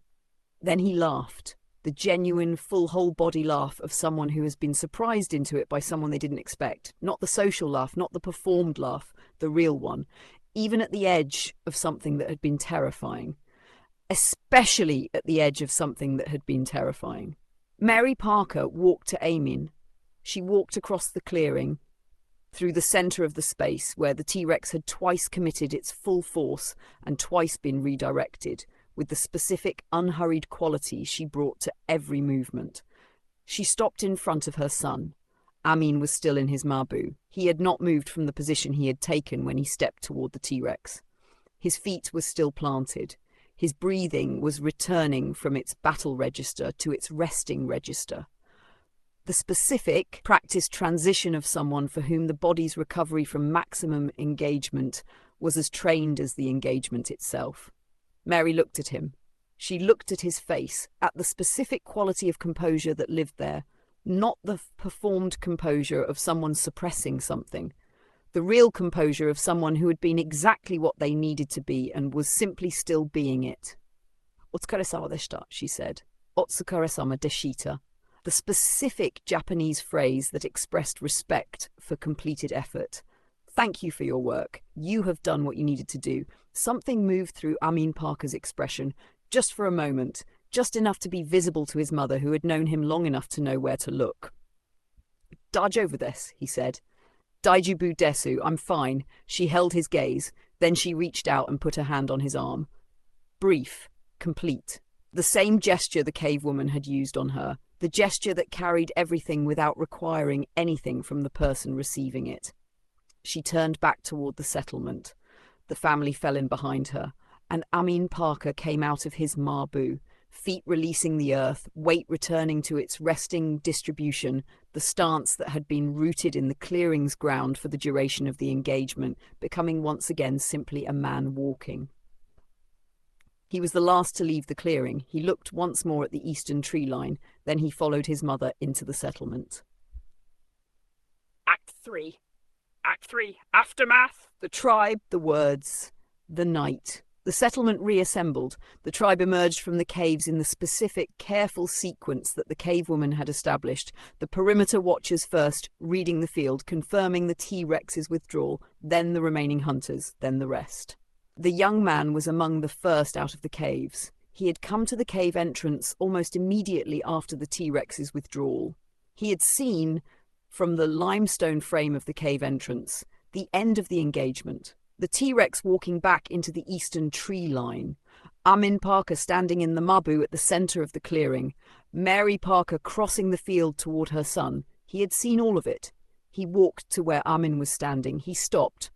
Then he laughed, the genuine, full whole-body laugh of someone who has been surprised into it by someone they didn't expect. Not the social laugh, not the performed laugh, the real one. Even at the edge of something that had been terrifying. Especially at the edge of something that had been terrifying. Mary Parker walked to Amin. She walked across the clearing, through the center of the space where the T-Rex had twice committed its full force and twice been redirected, with the specific, unhurried quality she brought to every movement. She stopped in front of her son. Amin was still in his Mabu. He had not moved from the position he had taken when he stepped toward the T-Rex. His feet were still planted. His breathing was returning from its battle register to its resting register. The specific, practiced transition of someone for whom the body's recovery from maximum engagement was as trained as the engagement itself. Mary looked at him. She looked at his face, at the specific quality of composure that lived there, not the performed composure of someone suppressing something. The real composure of someone who had been exactly what they needed to be and was simply still being it. "Otsukaresama deshita," she said. "Otsukaresama deshita." The specific Japanese phrase that expressed respect for completed effort. "Thank you for your work. You have done what you needed to do." Something moved through Amin Parker's expression, just for a moment, just enough to be visible to his mother, who had known him long enough to know where to look. "Daijoubu desu," he said. "Daijoubu desu, I'm fine." She held his gaze, then she reached out and put her hand on his arm. Brief, complete. The same gesture the cave woman had used on her, the gesture that carried everything without requiring anything from the person receiving it. She turned back toward the settlement. The family fell in behind her, and Amin Parker came out of his mabu, feet releasing the earth, weight returning to its resting distribution, the stance that had been rooted in the clearing's ground for the duration of the engagement, becoming once again simply a man walking. He was the last to leave the clearing. He looked once more at the eastern tree line, then he followed his mother into the settlement. Act 3. Act 3. Aftermath. The tribe, the words, the night. The settlement reassembled. The tribe emerged from the caves in the specific, careful sequence that the cave woman had established. The perimeter watchers first, reading the field, confirming the T-Rex's withdrawal, then the remaining hunters, then the rest. The young man was among the first out of the caves. He had come to the cave entrance almost immediately after the T-Rex's withdrawal. He had seen, from the limestone frame of the cave entrance, the end of the engagement. The T-Rex walking back into the eastern tree line. Amin Parker standing in the mabu at the center of the clearing. Mary Parker crossing the field toward her son. He had seen all of it. He walked to where Amin was standing. He stopped.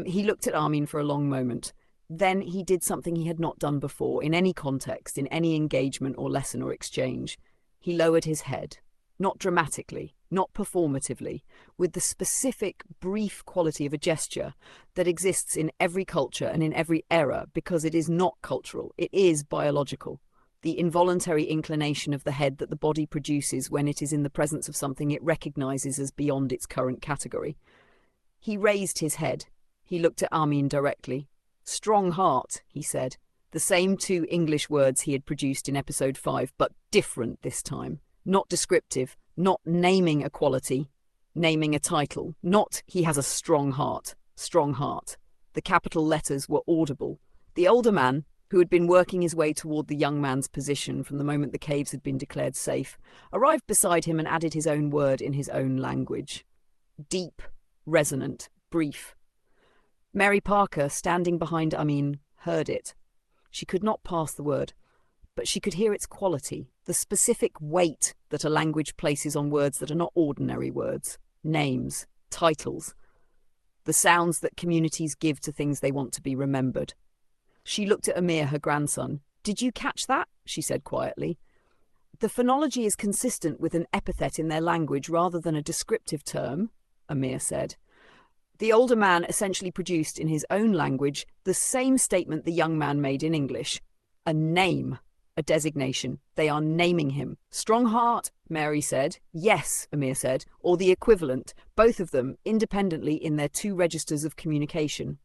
He looked at Amin for a long moment. Then he did something he had not done before, in any context, in any engagement or lesson or exchange. He lowered his head. Not dramatically, not performatively, with the specific, brief quality of a gesture that exists in every culture and in every era, because it is not cultural, it is biological. The involuntary inclination of the head that the body produces when it is in the presence of something it recognizes as beyond its current category. He raised his head. He looked at Amin directly. "Strong heart," he said. The same two English words he had produced in episode 5, but different this time. Not descriptive, not naming a quality, naming a title, not "he has a strong heart." The capital letters were audible. The older man, who had been working his way toward the young man's position from the moment the caves had been declared safe, arrived beside him and added his own word in his own language. Deep, resonant, brief. Mary Parker, standing behind Amin, heard it. She could not pass the word, but she could hear its quality, the specific weight that a language places on words that are not ordinary words, names, titles, the sounds that communities give to things they want to be remembered. She looked at Amir, her grandson. "Did you catch that?" she said quietly. "The phonology is consistent with an epithet in their language rather than a descriptive term," Amir said. The older man essentially produced in his own language the same statement the young man made in English. A name. A designation. They are naming him. "Strong heart," Mary said. "Yes," Amir said, or the equivalent, both of them independently in their two registers of communication.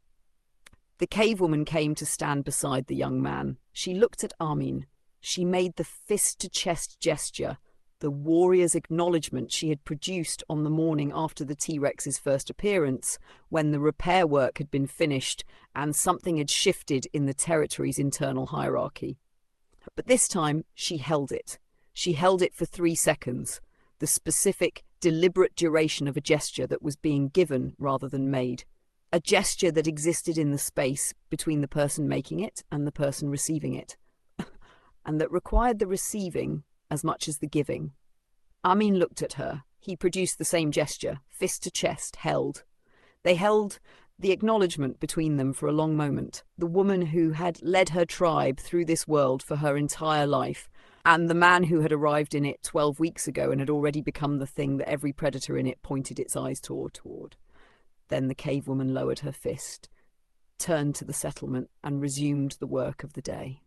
The cave woman came to stand beside the young man. She looked at Amin. She made the fist-to-chest gesture, the warrior's acknowledgement she had produced on the morning after the T-Rex's first appearance, when the repair work had been finished and something had shifted in the territory's internal hierarchy. But this time, she held it. She held it for 3 seconds, the specific, deliberate duration of a gesture that was being given rather than made. A gesture that existed in the space between the person making it and the person receiving it, and that required the receiving as much as the giving. Amin looked at her. He produced the same gesture, fist to chest, held. They held the acknowledgement between them for a long moment. The woman who had led her tribe through this world for her entire life, and the man who had arrived in it 12 weeks ago and had already become the thing that every predator in it pointed its eyes toward. Then the cave woman lowered her fist, turned to the settlement, and resumed the work of the day.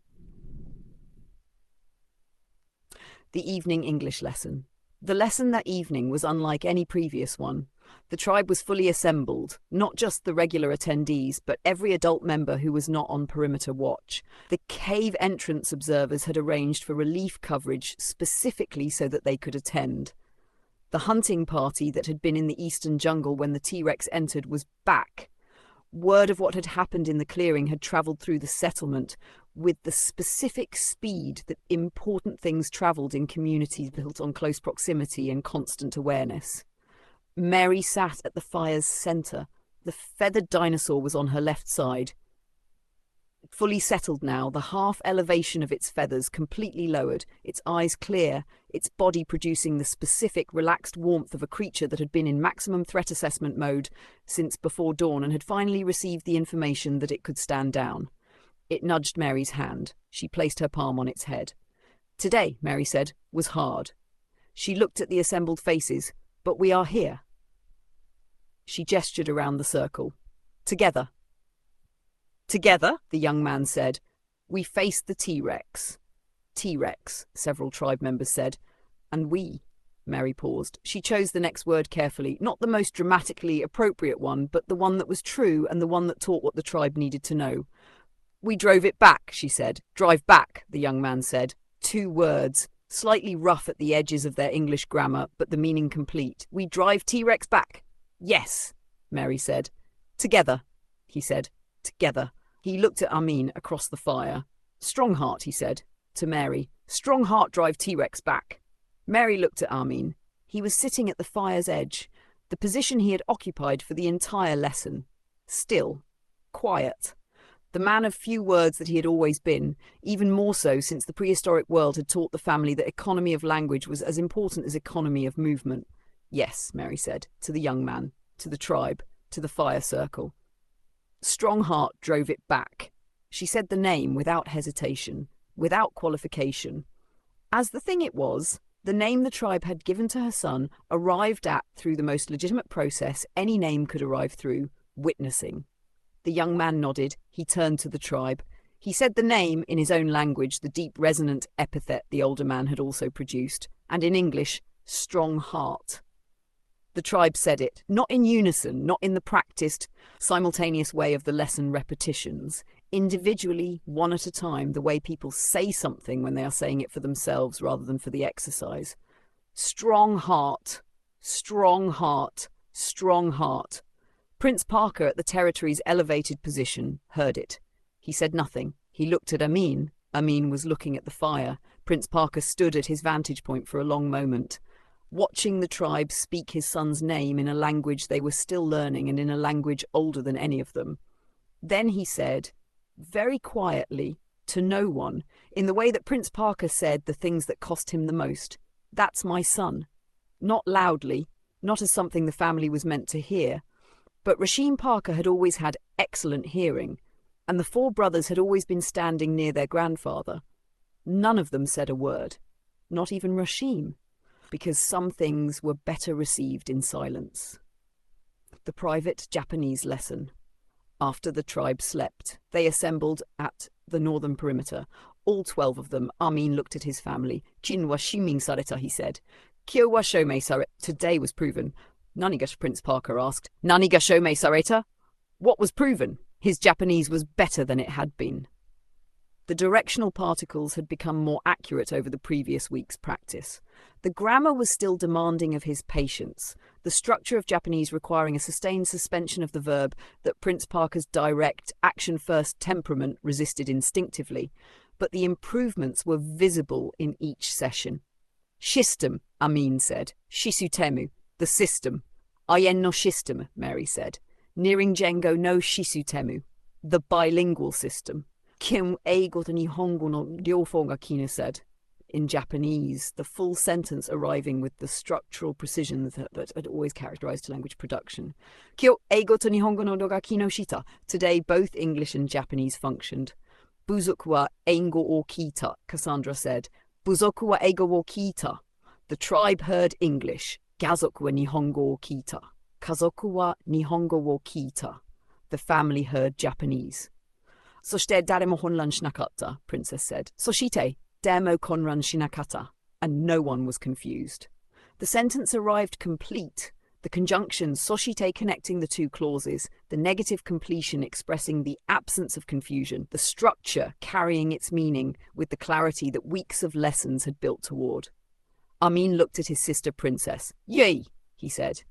The evening English lesson. The lesson that evening was unlike any previous one. The tribe was fully assembled, not just the regular attendees, but every adult member who was not on perimeter watch. The cave entrance observers had arranged for relief coverage specifically so that they could attend. The hunting party that had been in the eastern jungle when the T-Rex entered was back. Word of what had happened in the clearing had travelled through the settlement with the specific speed that important things travelled in communities built on close proximity and constant awareness. Mary sat at the fire's centre. The feathered dinosaur was on her left side. Fully settled now, the half elevation of its feathers completely lowered, its eyes clear, its body producing the specific, relaxed warmth of a creature that had been in maximum threat assessment mode since before dawn and had finally received the information that it could stand down. It nudged Mary's hand. She placed her palm on its head. Today, Mary said, was hard. She looked at the assembled faces. But we are here. She gestured around the circle. Together. Together, the young man said. We faced the T-Rex. T-Rex, several tribe members said. And we. Mary paused. She chose the next word carefully, not the most dramatically appropriate one, but the one that was true and the one that taught what the tribe needed to know. We drove it back, she said. Drive back, the young man said. 2 words, slightly rough at the edges of their English grammar, but the meaning complete. We drive T-Rex back. Yes, Mary said. Together, he said. Together. He looked at Amin across the fire. Strong heart, he said, to Mary. Strong heart drive T-Rex back. Mary looked at Amin. He was sitting at the fire's edge, the position he had occupied for the entire lesson. Still. Quiet. The man of few words that he had always been, even more so since the prehistoric world had taught the family that economy of language was as important as economy of movement. Yes, Mary said, to the young man, to the tribe, to the fire circle. Strong heart drove it back. She said the name without hesitation, without qualification. As the thing it was, the name the tribe had given to her son arrived at through the most legitimate process any name could arrive through, witnessing. The young man nodded. He turned to the tribe. He said the name in his own language, the deep resonant epithet the older man had also produced, and in English, strong heart. The tribe said it, not in unison, not in the practiced, simultaneous way of the lesson repetitions, individually, one at a time, the way people say something when they are saying it for themselves rather than for the exercise. Strong heart, strong heart, strong heart. Prince Parker, at the territory's elevated position, heard it. He said nothing. He looked at Amin. Amin was looking at the fire. Prince Parker stood at his vantage point for a long moment, watching the tribe speak his son's name in a language they were still learning and in a language older than any of them. Then he said, very quietly, to no one, in the way that Prince Parker said the things that cost him the most, "That's my son." Not loudly, not as something the family was meant to hear. But Rasheem Parker had always had excellent hearing, and the 4 brothers had always been standing near their grandfather. None of them said a word, not even Rasheem, because some things were better received in silence. The private Japanese lesson. After the tribe slept, they assembled at the northern perimeter. All 12 of them. Amin looked at his family. Kin wa shiming sareta, he said. Kyo wa shomei sareta. Today was proven. Nani ga, Prince Parker asked. Nani ga shomei sareta? What was proven? His Japanese was better than it had been. The directional particles had become more accurate over the previous week's practice. The grammar was still demanding of his patience, the structure of Japanese requiring a sustained suspension of the verb that Prince Parker's direct, action-first temperament resisted instinctively, but the improvements were visible in each session. System, Amin said. Shisutemu, the system. Ayen no system, Mary said. Niringengo no shisutemu, the bilingual system. Kim eigo to nihongo no ryofo ga kinu said. In Japanese, the full sentence arriving with the structural precision that had always characterized language production. Kyo eigo to nihongo no ga kino shita. Today, both English and Japanese functioned. Buzoku wa eigo o kita, Cassandra said. Buzoku wa eigo o kita. The tribe heard English. Gazoku wa nihongo o kita. Kazoku wa nihongo wo kita. The family heard Japanese. Soshite dare mo honran shinakatta, Princess said. Soshite, dare mo konran shinakata. and no one was confused. The sentence arrived complete, the conjunction soshite connecting the two clauses, the negative completion expressing the absence of confusion, the structure carrying its meaning with the clarity that weeks of lessons had built toward. Amin looked at his sister Princess. Yay, he said.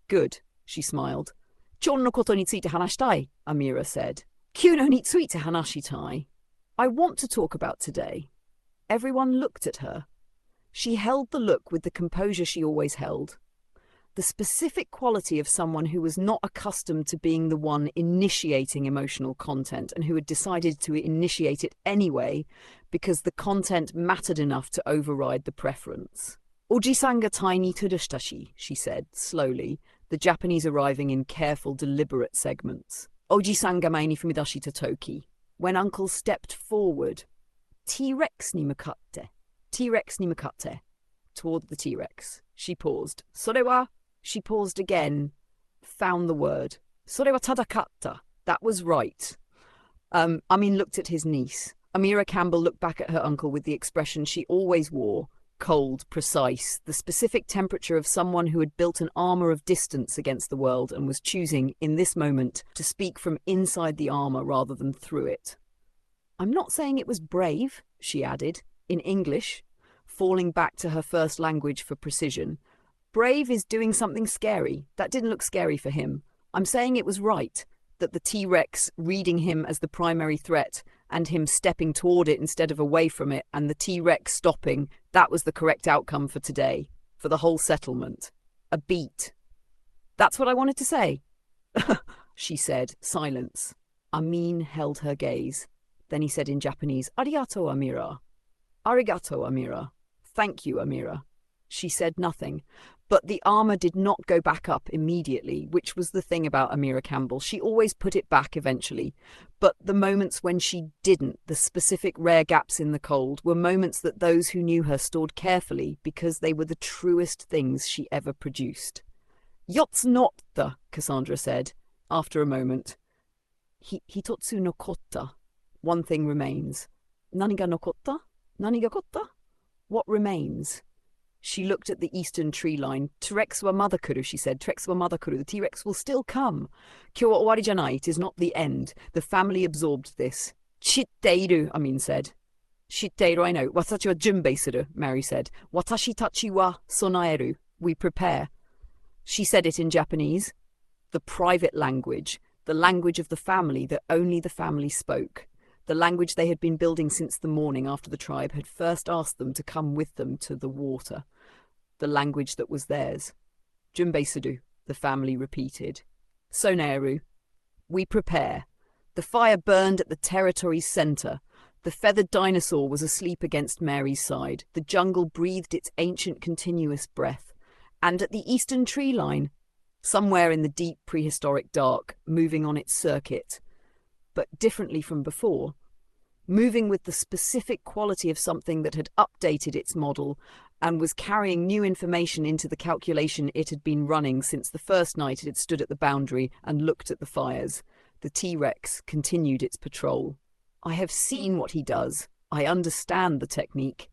Good, she smiled. Chon no koto ni tsuite hanashitai, Amira said. Kyū no ni tsuite hanashitai. I want to talk about today. Everyone looked at her. She held the look with the composure she always held. The specific quality of someone who was not accustomed to being the one initiating emotional content and who had decided to initiate it anyway because the content mattered enough to override the preference. Oji-san ga tai ni todoshita shi, she said, slowly, the Japanese arriving in careful, deliberate segments. Oji-san ga mai ni fumidashita toki. When Uncle stepped forward, T-Rex ni mukatte, toward the T-Rex. She paused. Sore wa, she paused again, found the word. Sore wa tadakatta, that was right. Amin looked at his niece. Amira Campbell looked back at her uncle with the expression she always wore, cold, precise, the specific temperature of someone who had built an armour of distance against the world and was choosing, in this moment, to speak from inside the armour rather than through it. I'm not saying it was brave, she added, in English, falling back to her first language for precision. Brave is doing something scary. That didn't look scary for him. I'm saying it was right, that the T-Rex reading him as the primary threat and him stepping toward it instead of away from it and the T-Rex stopping, that was the correct outcome for today, for the whole settlement. A beat. That's what I wanted to say, she said, silence. Amin held her gaze. Then he said in Japanese, Arigato, Amira. Arigato, Amira. Thank you, Amira. She said nothing, but the armour did not go back up immediately, which was the thing about Amira Campbell. She always put it back eventually, but the moments when she didn't, the specific rare gaps in the cold, were moments that those who knew her stored carefully because they were the truest things she ever produced. Yotsunotta, Cassandra said, after a moment. Hitotsu no kotta. One thing remains. Nani ga nokotta? Nani ga kotta? What remains? She looked at the eastern tree line. T-Rex wa mada kuru, she said. T-Rex wa mada kuru. The T-Rex will still come. Kyō wa owari janai. It is not the end. The family absorbed this. Shitteiru, Amin said. Shitteiru, I know. Watashi wa junbei suru, Mary said. Watashi tachi wa sonaeru. We prepare. She said it in Japanese. The private language. The language of the family that only the family spoke. The language they had been building since the morning after the tribe had first asked them to come with them to the water. The language that was theirs. Junbei suru, the family repeated. Sonaeru. We prepare. The fire burned at the territory's centre. The feathered dinosaur was asleep against Mary's side. The jungle breathed its ancient continuous breath. And at the eastern tree line, somewhere in the deep prehistoric dark, moving on its circuit, but differently from before, moving with the specific quality of something that had updated its model and was carrying new information into the calculation it had been running since the first night it had stood at the boundary and looked at the fires. The T-Rex continued its patrol. I have seen what he does. I understand the technique.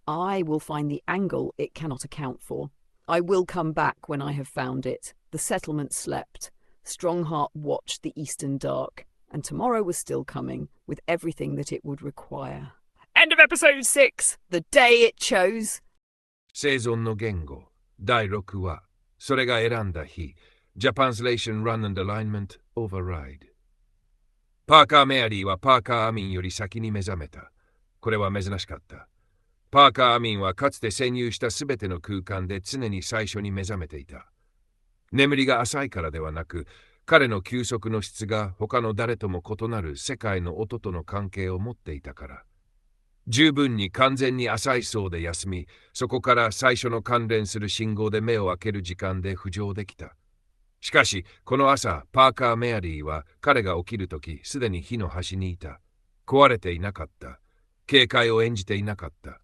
I will find the angle it cannot account for. I will come back when I have found it. The settlement slept. Strongheart watched the eastern dark. And tomorrow was still coming, with everything that it would require. End of episode 6. The day it chose. 生存の言語第6話それが選んだ日 Japanslation Run and Alignment Override パーカー・メアリーはパーカー・アミンより先に目覚めた。これは珍しかった。パーカー・アミンはかつて潜入したすべての空間で常に最初に目覚めていた。眠りが浅いからではなく、彼の休息の質が他の誰とも異なる世界の音との関係を持っていたから。十分に完全に浅い層で休み、そこから最初の関連する信号で目を開ける時間で浮上できた。しかし、この朝、パーカー・メアリーは彼が起きるとき、すでに火の端にいた。壊れていなかった。警戒を演じていなかった。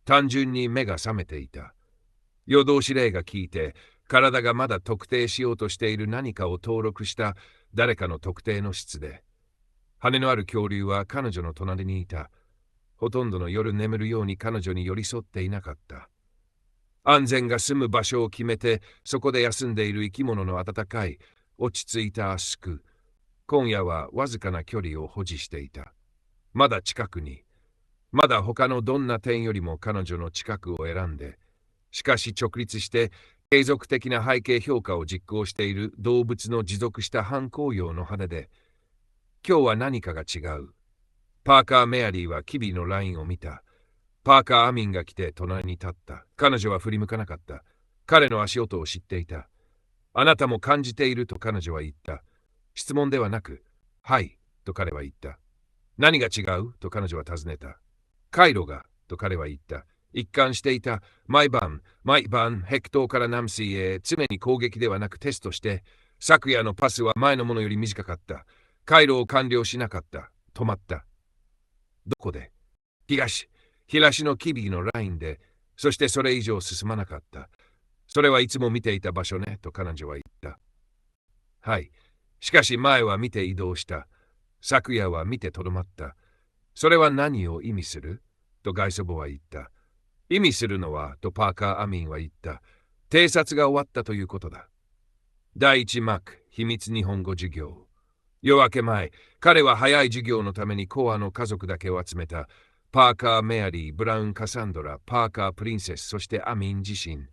単純に目が覚めていた。夜通し霊が聞いて、体がまだ特定しようとしている何かを登録した誰かの特定の質で、羽のある恐竜は彼女の隣にいた。ほとんどの夜眠るように彼女に寄り添っていなかった。安全が住む場所を決めて、そこで休んでいる生き物の温かい、落ち着いた圧縮。今夜はわずかな距離を保持していた。まだ近くに。まだ他のどんな点よりも彼女の近くを選んで、しかし直立して継続的な背景評価を実行している動物の持続した反抗様の羽で、今日は何かが違う。パーカー・メアリーはキビのラインを見た。パーカー・アミンが来て隣に立った。彼女は振り向かなかった。彼の足音を知っていた。あなたも感じていると彼女は言った。質問ではなく、はい、と彼は言った。何が違うと彼女は尋ねた。回路が、と彼は言った。一貫していた。毎晩、ヘクトーからナムシーへ常に攻撃ではなくテストして、昨夜のパスは前のものより短かった。回路を完了しなかった。止まった。どこで？東のキビのラインで、そしてそれ以上進まなかった。それはいつも見ていた場所ね、と彼女は言った。はい。しかし前は見て移動した。昨夜は見てとどまった。それは何を意味する？と外祖母は言った。意味するのは、とパーカー・アミンは言った。偵察が終わったということだ。第一幕、秘密日本語授業。夜明け前、彼は早い授業のためにコアの家族だけを集めた。パーカー・メアリー、ブラウン・カサンドラ、パーカー・プリンセス、そしてアミン自身。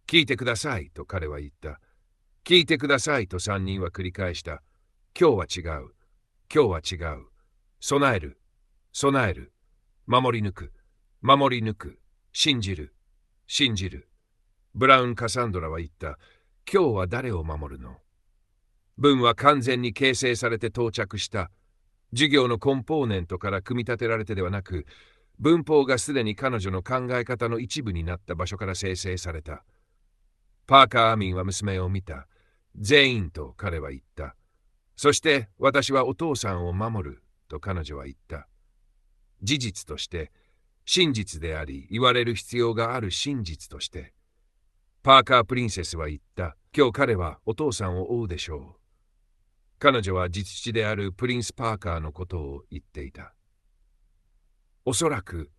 聞いてください、と彼は言った。聞いてください、と三人は繰り返した。今日は違う。今日は違う。備える。守り抜く。信じる。ブラウン・カサンドラは言った。今日は誰を守るの？文は完全に形成されて到着した。授業のコンポーネントから組み立てられてではなく、文法がすでに彼女の考え方の一部になった場所から生成された。パーカー・アミンは娘を見た。全員と彼は言った。そして私はお父さんを守ると彼女は言った。事実として、真実であり、言われる必要がある真実として。パーカー・プリンセスは言った。今日彼はお父さんを追うでしょう。彼女は実父であるプリンス・パーカーのことを言っていた。おそらく、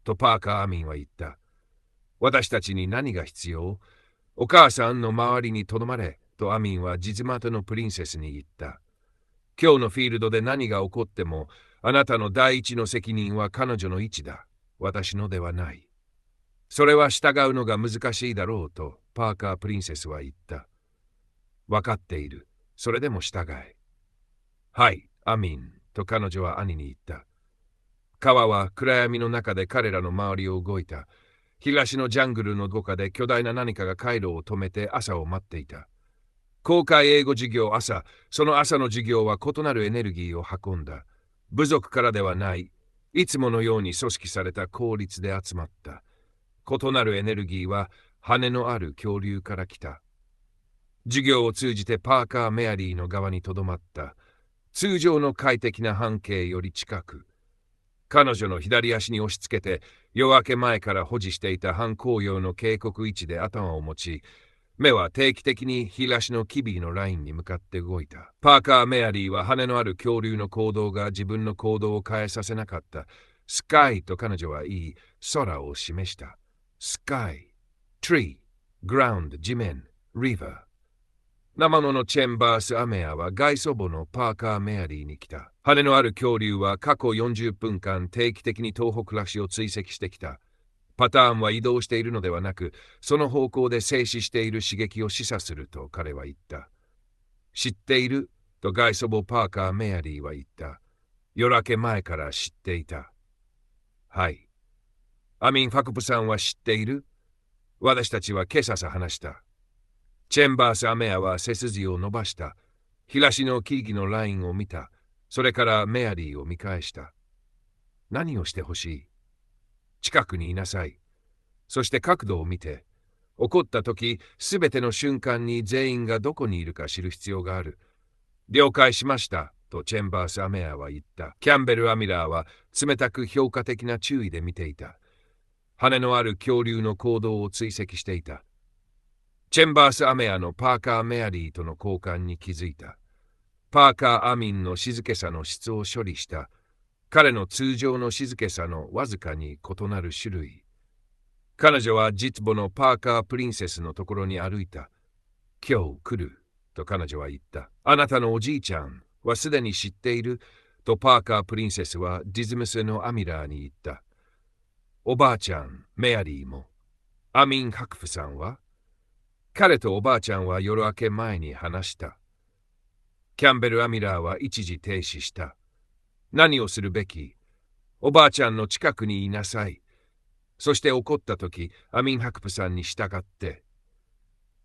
とパーカー・アミンは言った。私たちに何が必要？お母さんの周りにとどまれ、とアミンは実またのプリンセスに言った。今日のフィールドで何が起こっても、あなたの第一の責任は彼女の位置だ。私のではない。それは従うのが難しいだろうとパーカー・プリンセスは言った。わかっている。それでも従え。はい、アミン、と彼女は兄に言った。川は暗闇の中で彼らの周りを動いた。東のジャングルのどこかで巨大な何かが回路を止めて朝を待っていた。公開英語授業朝、その朝の授業は異なるエネルギーを運んだ。部族からではない。いつものように組織された効率で集まった。異なるエネルギーは羽のある恐竜から来た。授業を通じてパーカー・メアリーの側にとどまった。通常の快適な半径より近く。彼女の左足に押し付けて夜明け前から保持していた反光陽の警告位置で頭を持ち、目は定期的に東のキビーのラインに向かって動いた。パーカー・メアリーは羽のある恐竜の行動が自分の行動を変えさせなかった。スカイと彼女は言い、空を示した。スカイ、トリー、グラウンド、地面、リバー。生野のチェンバース・アメアは外祖母のパーカー・メアリーに来た。羽のある恐竜は過去40分間定期的に東北らしを追跡してきた。パターンは移動しているのではなく、その方向で静止している刺激を示唆すると彼は言った。知っていると外祖母パーカー・メアリーは言った。夜明け前から知っていた。はい。アミン・ファクプさんは知っている？私たちは今朝話した。チェンバース・アメアは背筋を伸ばした。東の木々のラインを見た。それからメアリーを見返した。何をしてほしい？近くにいなさい。そして角度を見て。起こった時、すべての瞬間に全員がどこにいるか知る必要がある。了解しました。とチェンバース・アメアは言った。キャンベル・アミラーは冷たく評価的な注意で見ていた。羽のある恐竜の行動を追跡していた。チェンバース・アメアのパーカー・メアリーとの交換に気づいた。パーカー・アミンの静けさの質を処理した。彼の通常の静けさのわずかに異なる種類。彼女は実母のパーカープリンセスのところに歩いた。今日来る、と彼女は言った。あなたのおじいちゃんはすでに知っている、とパーカープリンセスはディズムスのアミラーに言った。おばあちゃん、メアリーも。アミン伯父さんは？彼とおばあちゃんは夜明け前に話した。キャンベル・アミラーは一時停止した。何をするべき？おばあちゃんの近くにいなさい。そして怒ったとき、アミン伯父さんに従って。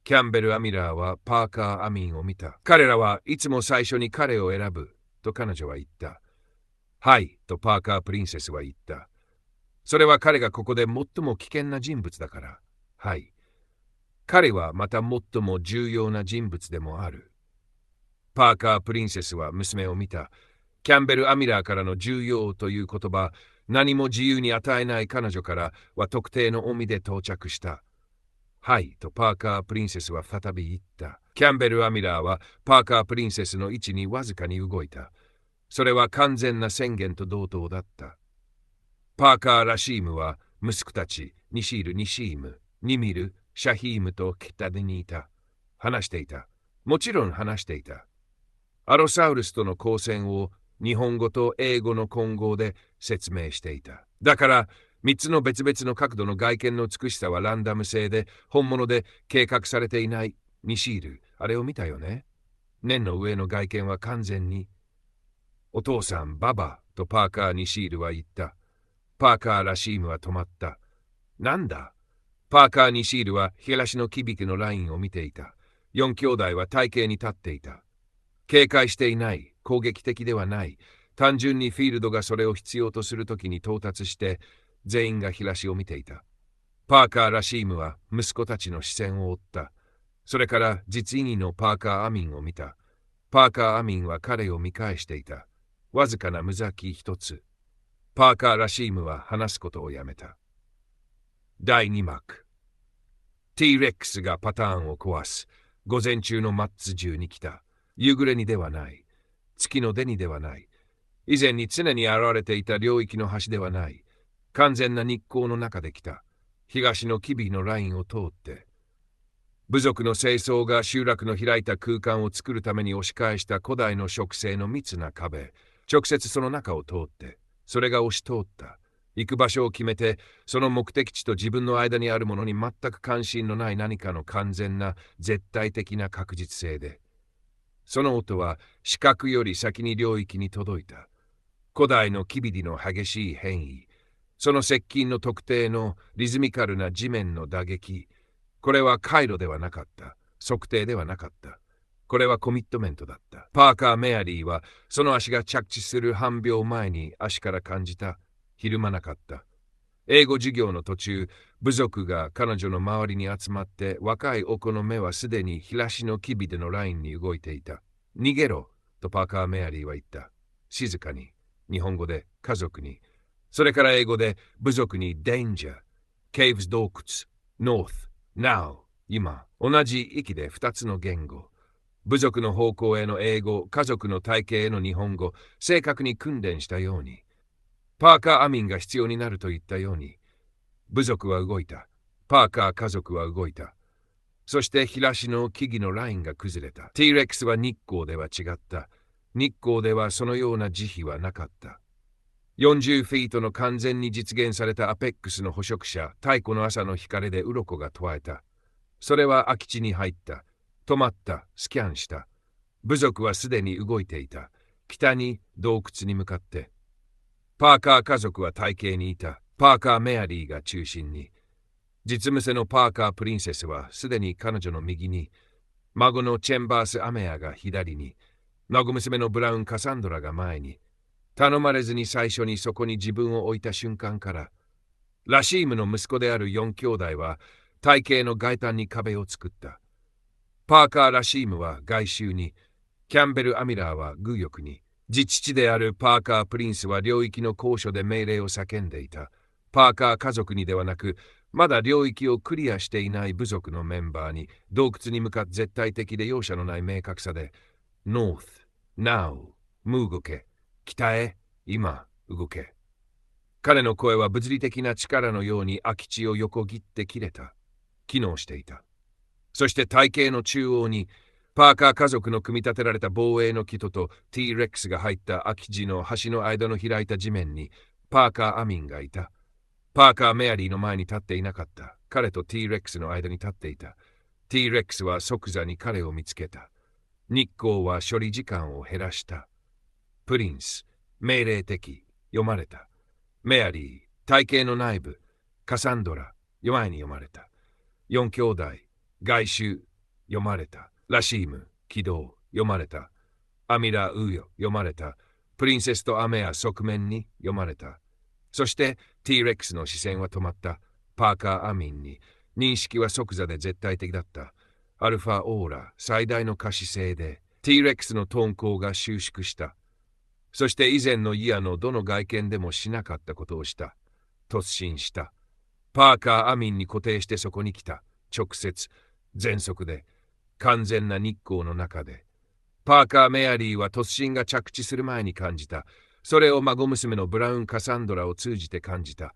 キャンベル・アミラーはパーカー・アミンを見た。彼らはいつも最初に彼を選ぶ、と彼女は言った。はい、とパーカー・プリンセスは言った。それは彼がここで最も危険な人物だから。はい。彼はまた最も重要な人物でもある。パーカー・プリンセスは娘を見た。キャンベル・アミラーからの重要という言葉、何も自由に与えない彼女からは特定の意味で到着した。はい、とパーカー・プリンセスは再び言った。キャンベル・アミラーはパーカー・プリンセスの位置にわずかに動いた。それは完全な宣言と同等だった。パーカー・ラシームは息子たち、ニシール・ニシーム、ニミル、シャヒームと北でにいた。話していた。もちろん話していた。アロサウルスとの交戦を日本語と英語の混合で説明していた。だから、3つの別々の角度の外見の美しさはランダム性で、本物で計画されていない。ニシール、あれを見たよね。念の上の外見は完全に。お父さん、ババとパーカー・ニシールは言った。パーカー・ラシームは止まった。なんだ？パーカー・ニシールは東の響きのラインを見ていた。4兄弟は体型に立っていた。警戒していない、攻撃的ではない。単純にフィールドがそれを必要とするときに到達して、全員が東を見ていた。パーカー・ラシームは息子たちの視線を追った。それから実意義のパーカー・アミンを見た。パーカー・アミンは彼を見返していた。わずかな無邪気一つ。パーカー・ラシームは話すことをやめた。第2幕。T-Rex がパターンを壊す。午前中のマッツ中に来た。夕暮れにではない。月の出にではない。以前に常に現れていた領域の端ではない。完全な日光の中で来た。東の機微のラインを通って。部族の清掃が集落の開いた空間を作るために押し返した古代の植生の密な壁。直接その中を通って。それが押し通った。行く場所を決めて、その目的地と自分の間にあるものに全く関心のない何かの完全な絶対的な確実性で。その音は視覚より先に領域に届いた。古代の機微の激しい変異。その接近の特定のリズミカルな地面の打撃。これは回路ではなかった。測定ではなかった。これはコミットメントだった。パーカー・メアリーはその足が着地する半秒前に足から感じた。ひるまなかった。英語授業の途中、部族が彼女の周りに集まって若いお子の目はすでに東の機微でのラインに動いていた。逃げろとパーカー・メアリーは言った。静かに。日本語で家族に。それから英語で部族に Danger、Caves 洞窟、North、Now、今。同じ息で2つの言語。部族の方向への英語、家族の体系への日本語、正確に訓練したように。パーカー・アミンが必要になると言ったように。部族は動いた。パーカー家族は動いた。そして東の木々のラインが崩れた。T-Rex は日光では違った。日光ではそのような慈悲はなかった。40フィートの完全に実現されたアペックスの捕食者、太古の朝の光で鱗が問えた。それは空き地に入った。止まった。スキャンした。部族はすでに動いていた。北に洞窟に向かって。パーカー家族は体系にいた。パーカー・メアリーが中心に。実娘のパーカー・プリンセスはすでに彼女の右に、孫のチェンバース・アメアが左に、孫娘のブラウン・カサンドラが前に、頼まれずに最初にそこに自分を置いた瞬間から、ラシームの息子である4兄弟は体系の外端に壁を作った。パーカー・ラシームは外周に、キャンベル・アミラーは右翼に、自父であるパーカー・プリンスは領域の高所で命令を叫んでいた。パーカー家族にではなく、まだ領域をクリアしていない部族のメンバーに、洞窟に向かって絶対的で容赦のない明確さで、North、Now、ムーゴケ、北へ、今、動け。彼の声は物理的な力のように空き地を横切って切れた。機能していた。そして体型の中央に、パーカー家族の組み立てられた防衛のキトと T レックスが入った空き地の橋の間の開いた地面に、パーカー・アミンがいた。パーカー・メアリーの前に立っていなかった。彼と T レックスの間に立っていた。T レックスは即座に彼を見つけた。日光は処理時間を減らした。プリンス、命令的、読まれた。メアリー、体型の内部。カサンドラ、前に読まれた。四兄弟、外周、読まれた。ラシーム、軌道、読まれた。アミラ・ウーヨ、読まれた。プリンセスとアメア側面に読まれた。そして T レックスの視線は止まった。パーカー・アミンに。認識は即座で絶対的だった。アルファ・オーラ、最大の可視性で T レックスの遁甲が収縮した。そして以前のイヤのどの外見でもしなかったことをした。突進した。パーカー・アミンに固定してそこに来た。直接、全速で、完全な日光の中で。パーカー・メアリーは突進が着地する前に感じた。それを孫娘のブラウン・カサンドラを通じて感じた。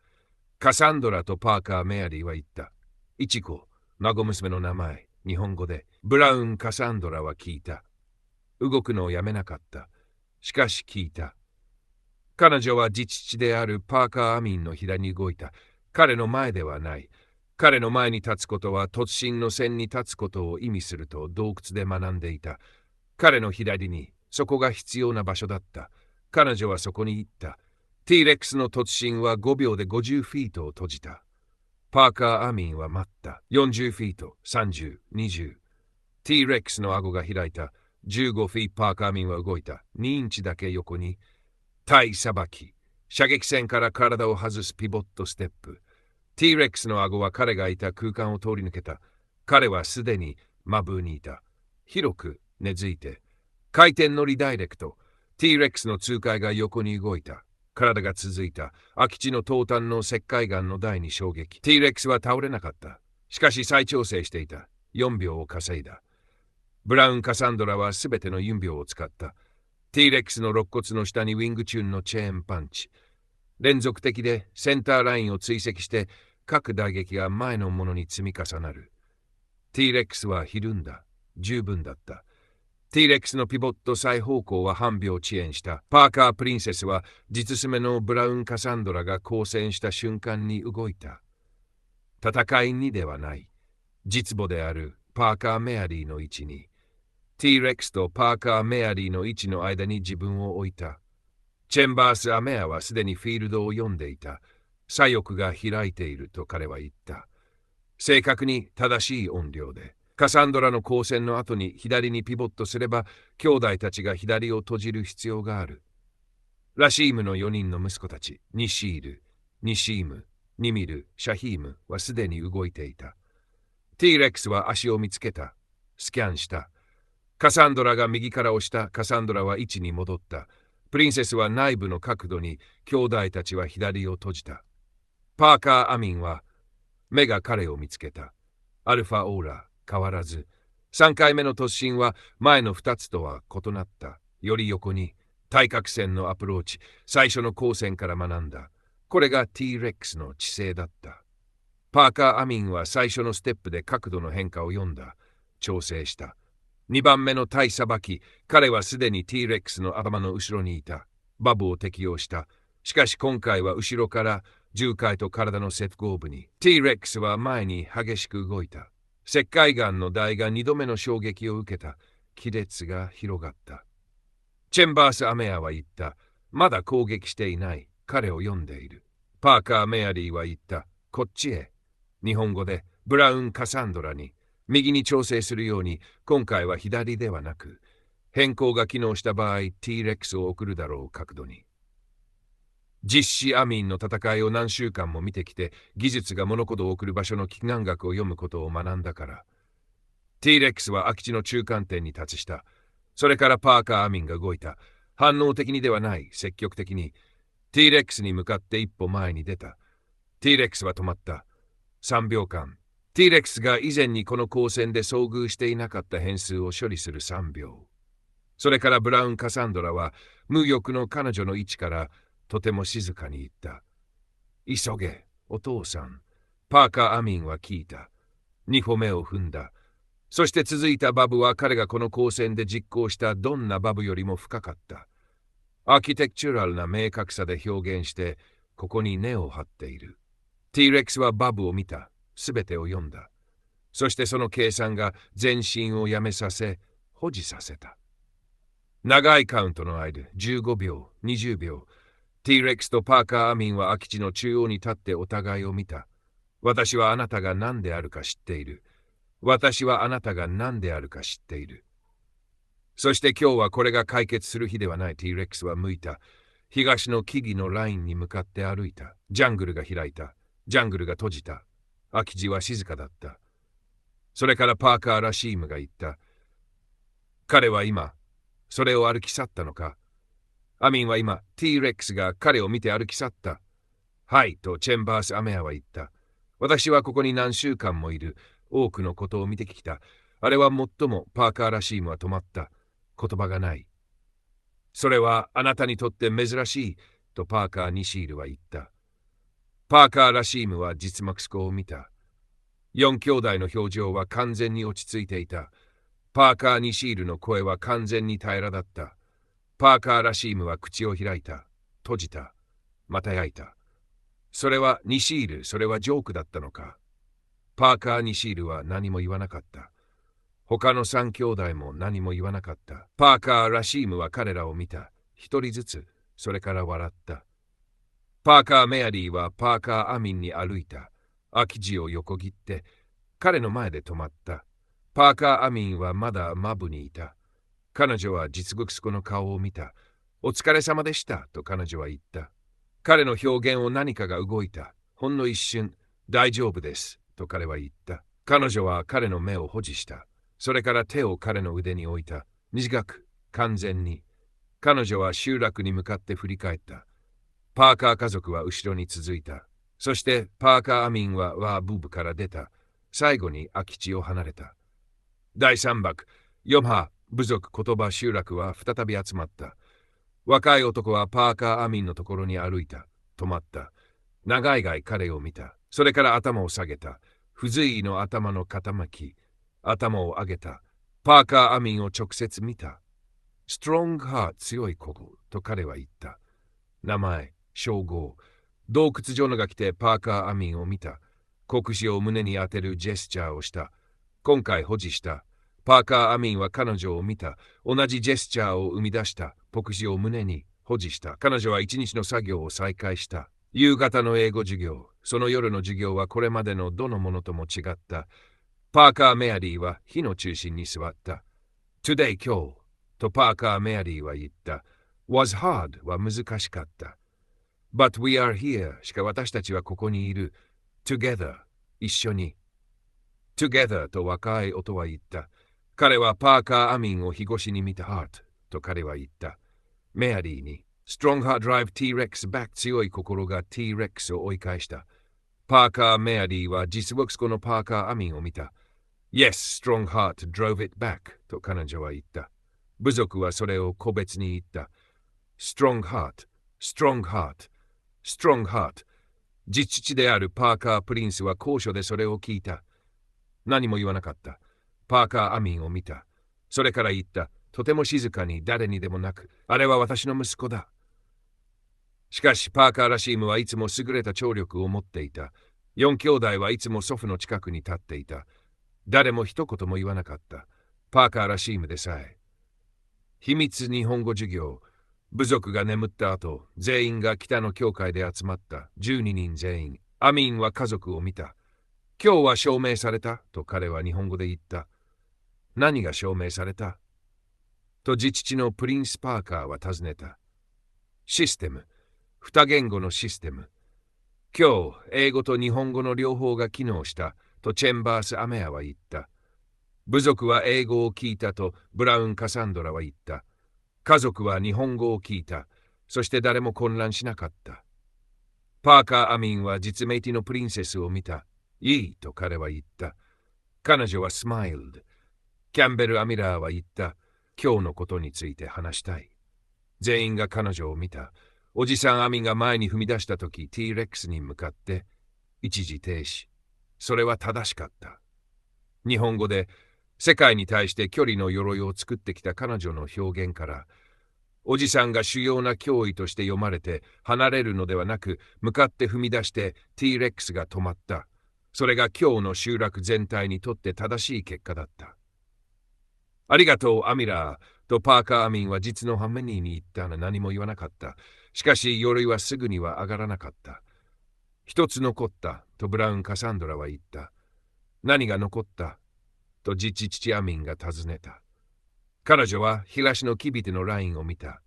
カサンドラとパーカー・メアリーは言った。イチコ、孫娘の名前、日本語で。ブラウン・カサンドラは聞いた。動くのをやめなかった。しかし聞いた。彼女は自父であるパーカー・アミンの左に動いた。彼の前ではない。彼の前に立つことは突進の線に立つことを意味すると洞窟で学んでいた。彼の左に、そこが必要な場所だった。彼女はそこに行った。T レックスの突進は5秒で50フィートを閉じた。パーカー・アミンは待った。40フィート、30、20。T レックスの顎が開いた。15フィート。パーカー・アミンは動いた。2インチだけ横に。体さばき。射撃線から体を外すピボットステップ。T レックスの顎は彼がいた空間を通り抜けた。彼はすでにマブーにいた。広く根付いて。回転のリダイレクト。T レックスの痛快が横に動いた。体が続いた。空き地の東端の石灰岩の台に衝撃。T レックスは倒れなかった。しかし再調整していた。4秒を稼いだ。ブラウン・カサンドラはすべての4秒を使った。T レックスの肋骨の下にウィングチューンのチェーンパンチ。連続的でセンターラインを追跡して各打撃が前のものに積み重なる。T レックスはひるんだ。十分だった。T レックスのピボット最方向は半秒遅延した。パーカー・プリンセスは実スメのブラウン・カサンドラが交戦した瞬間に動いた。戦いにではない。実母であるパーカー・メアリーの位置に。T レックスとパーカー・メアリーの位置の間に自分を置いた。チェンバース・アメアはすでにフィールドを読んでいた。左翼が開いていると彼は言った。正確に正しい音量で。カサンドラの交戦の後に左にピボットすれば、兄弟たちが左を閉じる必要がある。ラシームの4人の息子たち、ニシール、ニシーム、ニミル、シャヒームはすでに動いていた。T レックスは足を見つけた。スキャンした。カサンドラが右から押した。カサンドラは位置に戻った。プリンセスは内部の角度に、兄弟たちは左を閉じた。パーカー・アミンは、目が彼を見つけた。アルファ・オーラ、変わらず。3回目の突進は前の2つとは異なった。より横に、対角線のアプローチ、最初の交戦から学んだ。これが T レックスの知性だった。パーカー・アミンは最初のステップで角度の変化を読んだ。調整した。2番目の体さばき、彼はすでに T レックスの頭の後ろにいた。バブを適用した。しかし今回は後ろから重回と体の接合部に。T レックスは前に激しく動いた。石灰岩の台が2度目の衝撃を受けた。亀裂が広がった。チェンバース・アメアは言った。まだ攻撃していない。彼を読んでいる。パーカー・メアリーは言った。こっちへ。日本語でブラウン・カサンドラに。右に調整するように、今回は左ではなく、変更が機能した場合、T レックスを送るだろう角度に。実施アミンの戦いを何週間も見てきて、技術が物事を送る場所の祈願学を読むことを学んだから。T レックスは空き地の中間点に立ちした。それからパーカー・アミンが動いた。反応的にではない、積極的に。T レックスに向かって一歩前に出た。T レックスは止まった。3秒間。T レックスが以前にこの交戦で遭遇していなかった変数を処理する3秒。それからブラウン・カサンドラは無欲の彼女の位置からとても静かに言った。急げ、お父さん。パーカー・アミンは聞いた。二歩目を踏んだ。そして続いたバブは彼がこの光線で実行したどんなバブよりも深かった。アーキテクチュラルな明確さで表現して、ここに根を張っている。T-Rex はバブを見た。すべてを読んだ。そしてその計算が全身をやめさせ、保持させた。長いカウントの間、15秒、20秒、T-Rex とパーカー・アミンは空き地の中央に立ってお互いを見た。私はあなたが何であるか知っている。私はあなたが何であるか知っている。そして今日はこれが解決する日ではない。 T-Rex は向いた。東の木々のラインに向かって歩いた。ジャングルが開いた。ジャングルが閉じた。空き地は静かだった。それからパーカー・ラシームが言った。彼は今、それを歩き去ったのか。アミンは今、T-Rex が彼を見て歩き去った。はい、とチェンバース・アメアは言った。私はここに何週間もいる。多くのことを見てきた。あれは最もパーカー・ラシームは止まった。言葉がない。それはあなたにとって珍しい、とパーカー・ニシールは言った。パーカー・ラシームは実幕スコを見た。四兄弟の表情は完全に落ち着いていた。パーカー・ニシールの声は完全に平らだった。パーカー・ラシームは口を開いた。閉じた。また焼いた。それはニシール、それはジョークだったのか。パーカー・ニシールは何も言わなかった。他の三兄弟も何も言わなかった。パーカー・ラシームは彼らを見た。一人ずつ、それから笑った。パーカー・メアリーはパーカー・アミンに歩いた。空き地を横切って、彼の前で止まった。パーカー・アミンはまだマブにいた。彼女は実息子の顔を見た。お疲れ様でした、と彼女は言った。彼の表現を何かが動いた。ほんの一瞬、大丈夫です、と彼は言った。彼女は彼の目を保持した。それから手を彼の腕に置いた。短く、完全に。彼女は集落に向かって振り返った。パーカー家族は後ろに続いた。そしてパーカー・アミンはワーブーブから出た。最後に空き地を離れた。第3幕、ヨムハ、部族言葉集落は再び集まった。若い男はパーカー・アミンのところに歩いた。止まった。長いがい彼を見た。それから頭を下げた。不随意の頭の傾き。頭を上げた。パーカー・アミンを直接見た。ストロングハート、強い心、と彼は言った。名前、称号。洞窟ジョノが来てパーカー・アミンを見た。国士を胸に当てるジェスチャーをした。今回保持した。パーカー・アミンは彼女を見た。同じジェスチャーを生み出した。国士を胸に保持した。彼女は一日の作業を再開した。夕方の英語授業。その夜の授業はこれまでのどのものとも違った。パーカー・メアリーは火の中心に座った。Today 今日とパーカー・メアリーは言った。Was hard は難しかった。But we are here しか私たちはここにいる。Together 一緒に。Together と若い音は言った。彼はパーカー・アミンを日越しに見た Heart と彼は言った。メアリーに Strong Heart Drive T-Rex Back 強い心が T-Rex を追い返した。パーカー・メアリーは実息子のパーカー・アミンを見た。Yes, Strong Heart drove it back と彼女は言った。部族はそれを個別に言った。Strong Heart, Strong Heart, Strong Heart。実父であるパーカー・プリンスは高所でそれを聞いた。何も言わなかった。パーカー・アミンを見た。それから言った。とても静かに誰にでもなく、あれは私の息子だ。しかしパーカー・ラシームはいつも優れた聴力を持っていた。四兄弟はいつも祖父の近くに立っていた。誰も一言も言わなかった。パーカー・ラシームでさえ。秘密日本語授業。部族が眠った後、全員が北の教会で集まった。12人全員。アミンは家族を見た。今日は証明されたと彼は日本語で言った。何が証明されたと自父のプリンス・パーカーは尋ねた。システム。二言語のシステム。今日、英語と日本語の両方が機能したとチェンバース・アメアは言った。部族は英語を聞いたとブラウン・カサンドラは言った。家族は日本語を聞いた。そして誰も混乱しなかった。パーカー・アミンは実名ティのプリンセスを見た。いいと彼は言った。彼女はスマイルド。キャンベル・アミラーは言った。今日のことについて話したい。全員が彼女を見た。おじさんアミンが前に踏み出したとき、T レックスに向かって一時停止。それは正しかった。日本語で世界に対して距離の鎧を作ってきた彼女の表現から、おじさんが主要な脅威として読まれて離れるのではなく、向かって踏み出して T レックスが止まった。それが今日の集落全体にとって正しい結果だった。ありがとう、アミラーとパーカー・アミンは実のハメニーに言ったが何も言わなかった。しかし、鎧はすぐには上がらなかった。一つ残ったとブラウン・カサンドラは言った。何が残ったと父アミンが尋ねた。彼女は東のキビテのラインを見た。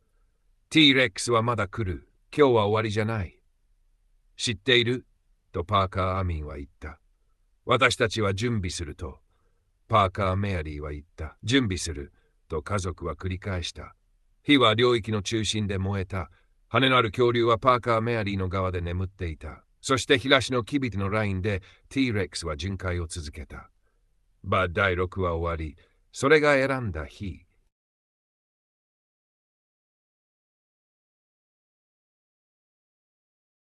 T レックスはまだ来る。今日は終わりじゃない。知っているとパーカー・アミンは言った。私たちは準備すると。パーカー・メアリーは言った。準備すると家族は繰り返した。火は領域の中心で燃えた。羽のある恐竜はパーカー・メアリーの側で眠っていた。そして東のキビテのラインで T レックスは巡回を続けた。第6話終わり、それが選んだ日。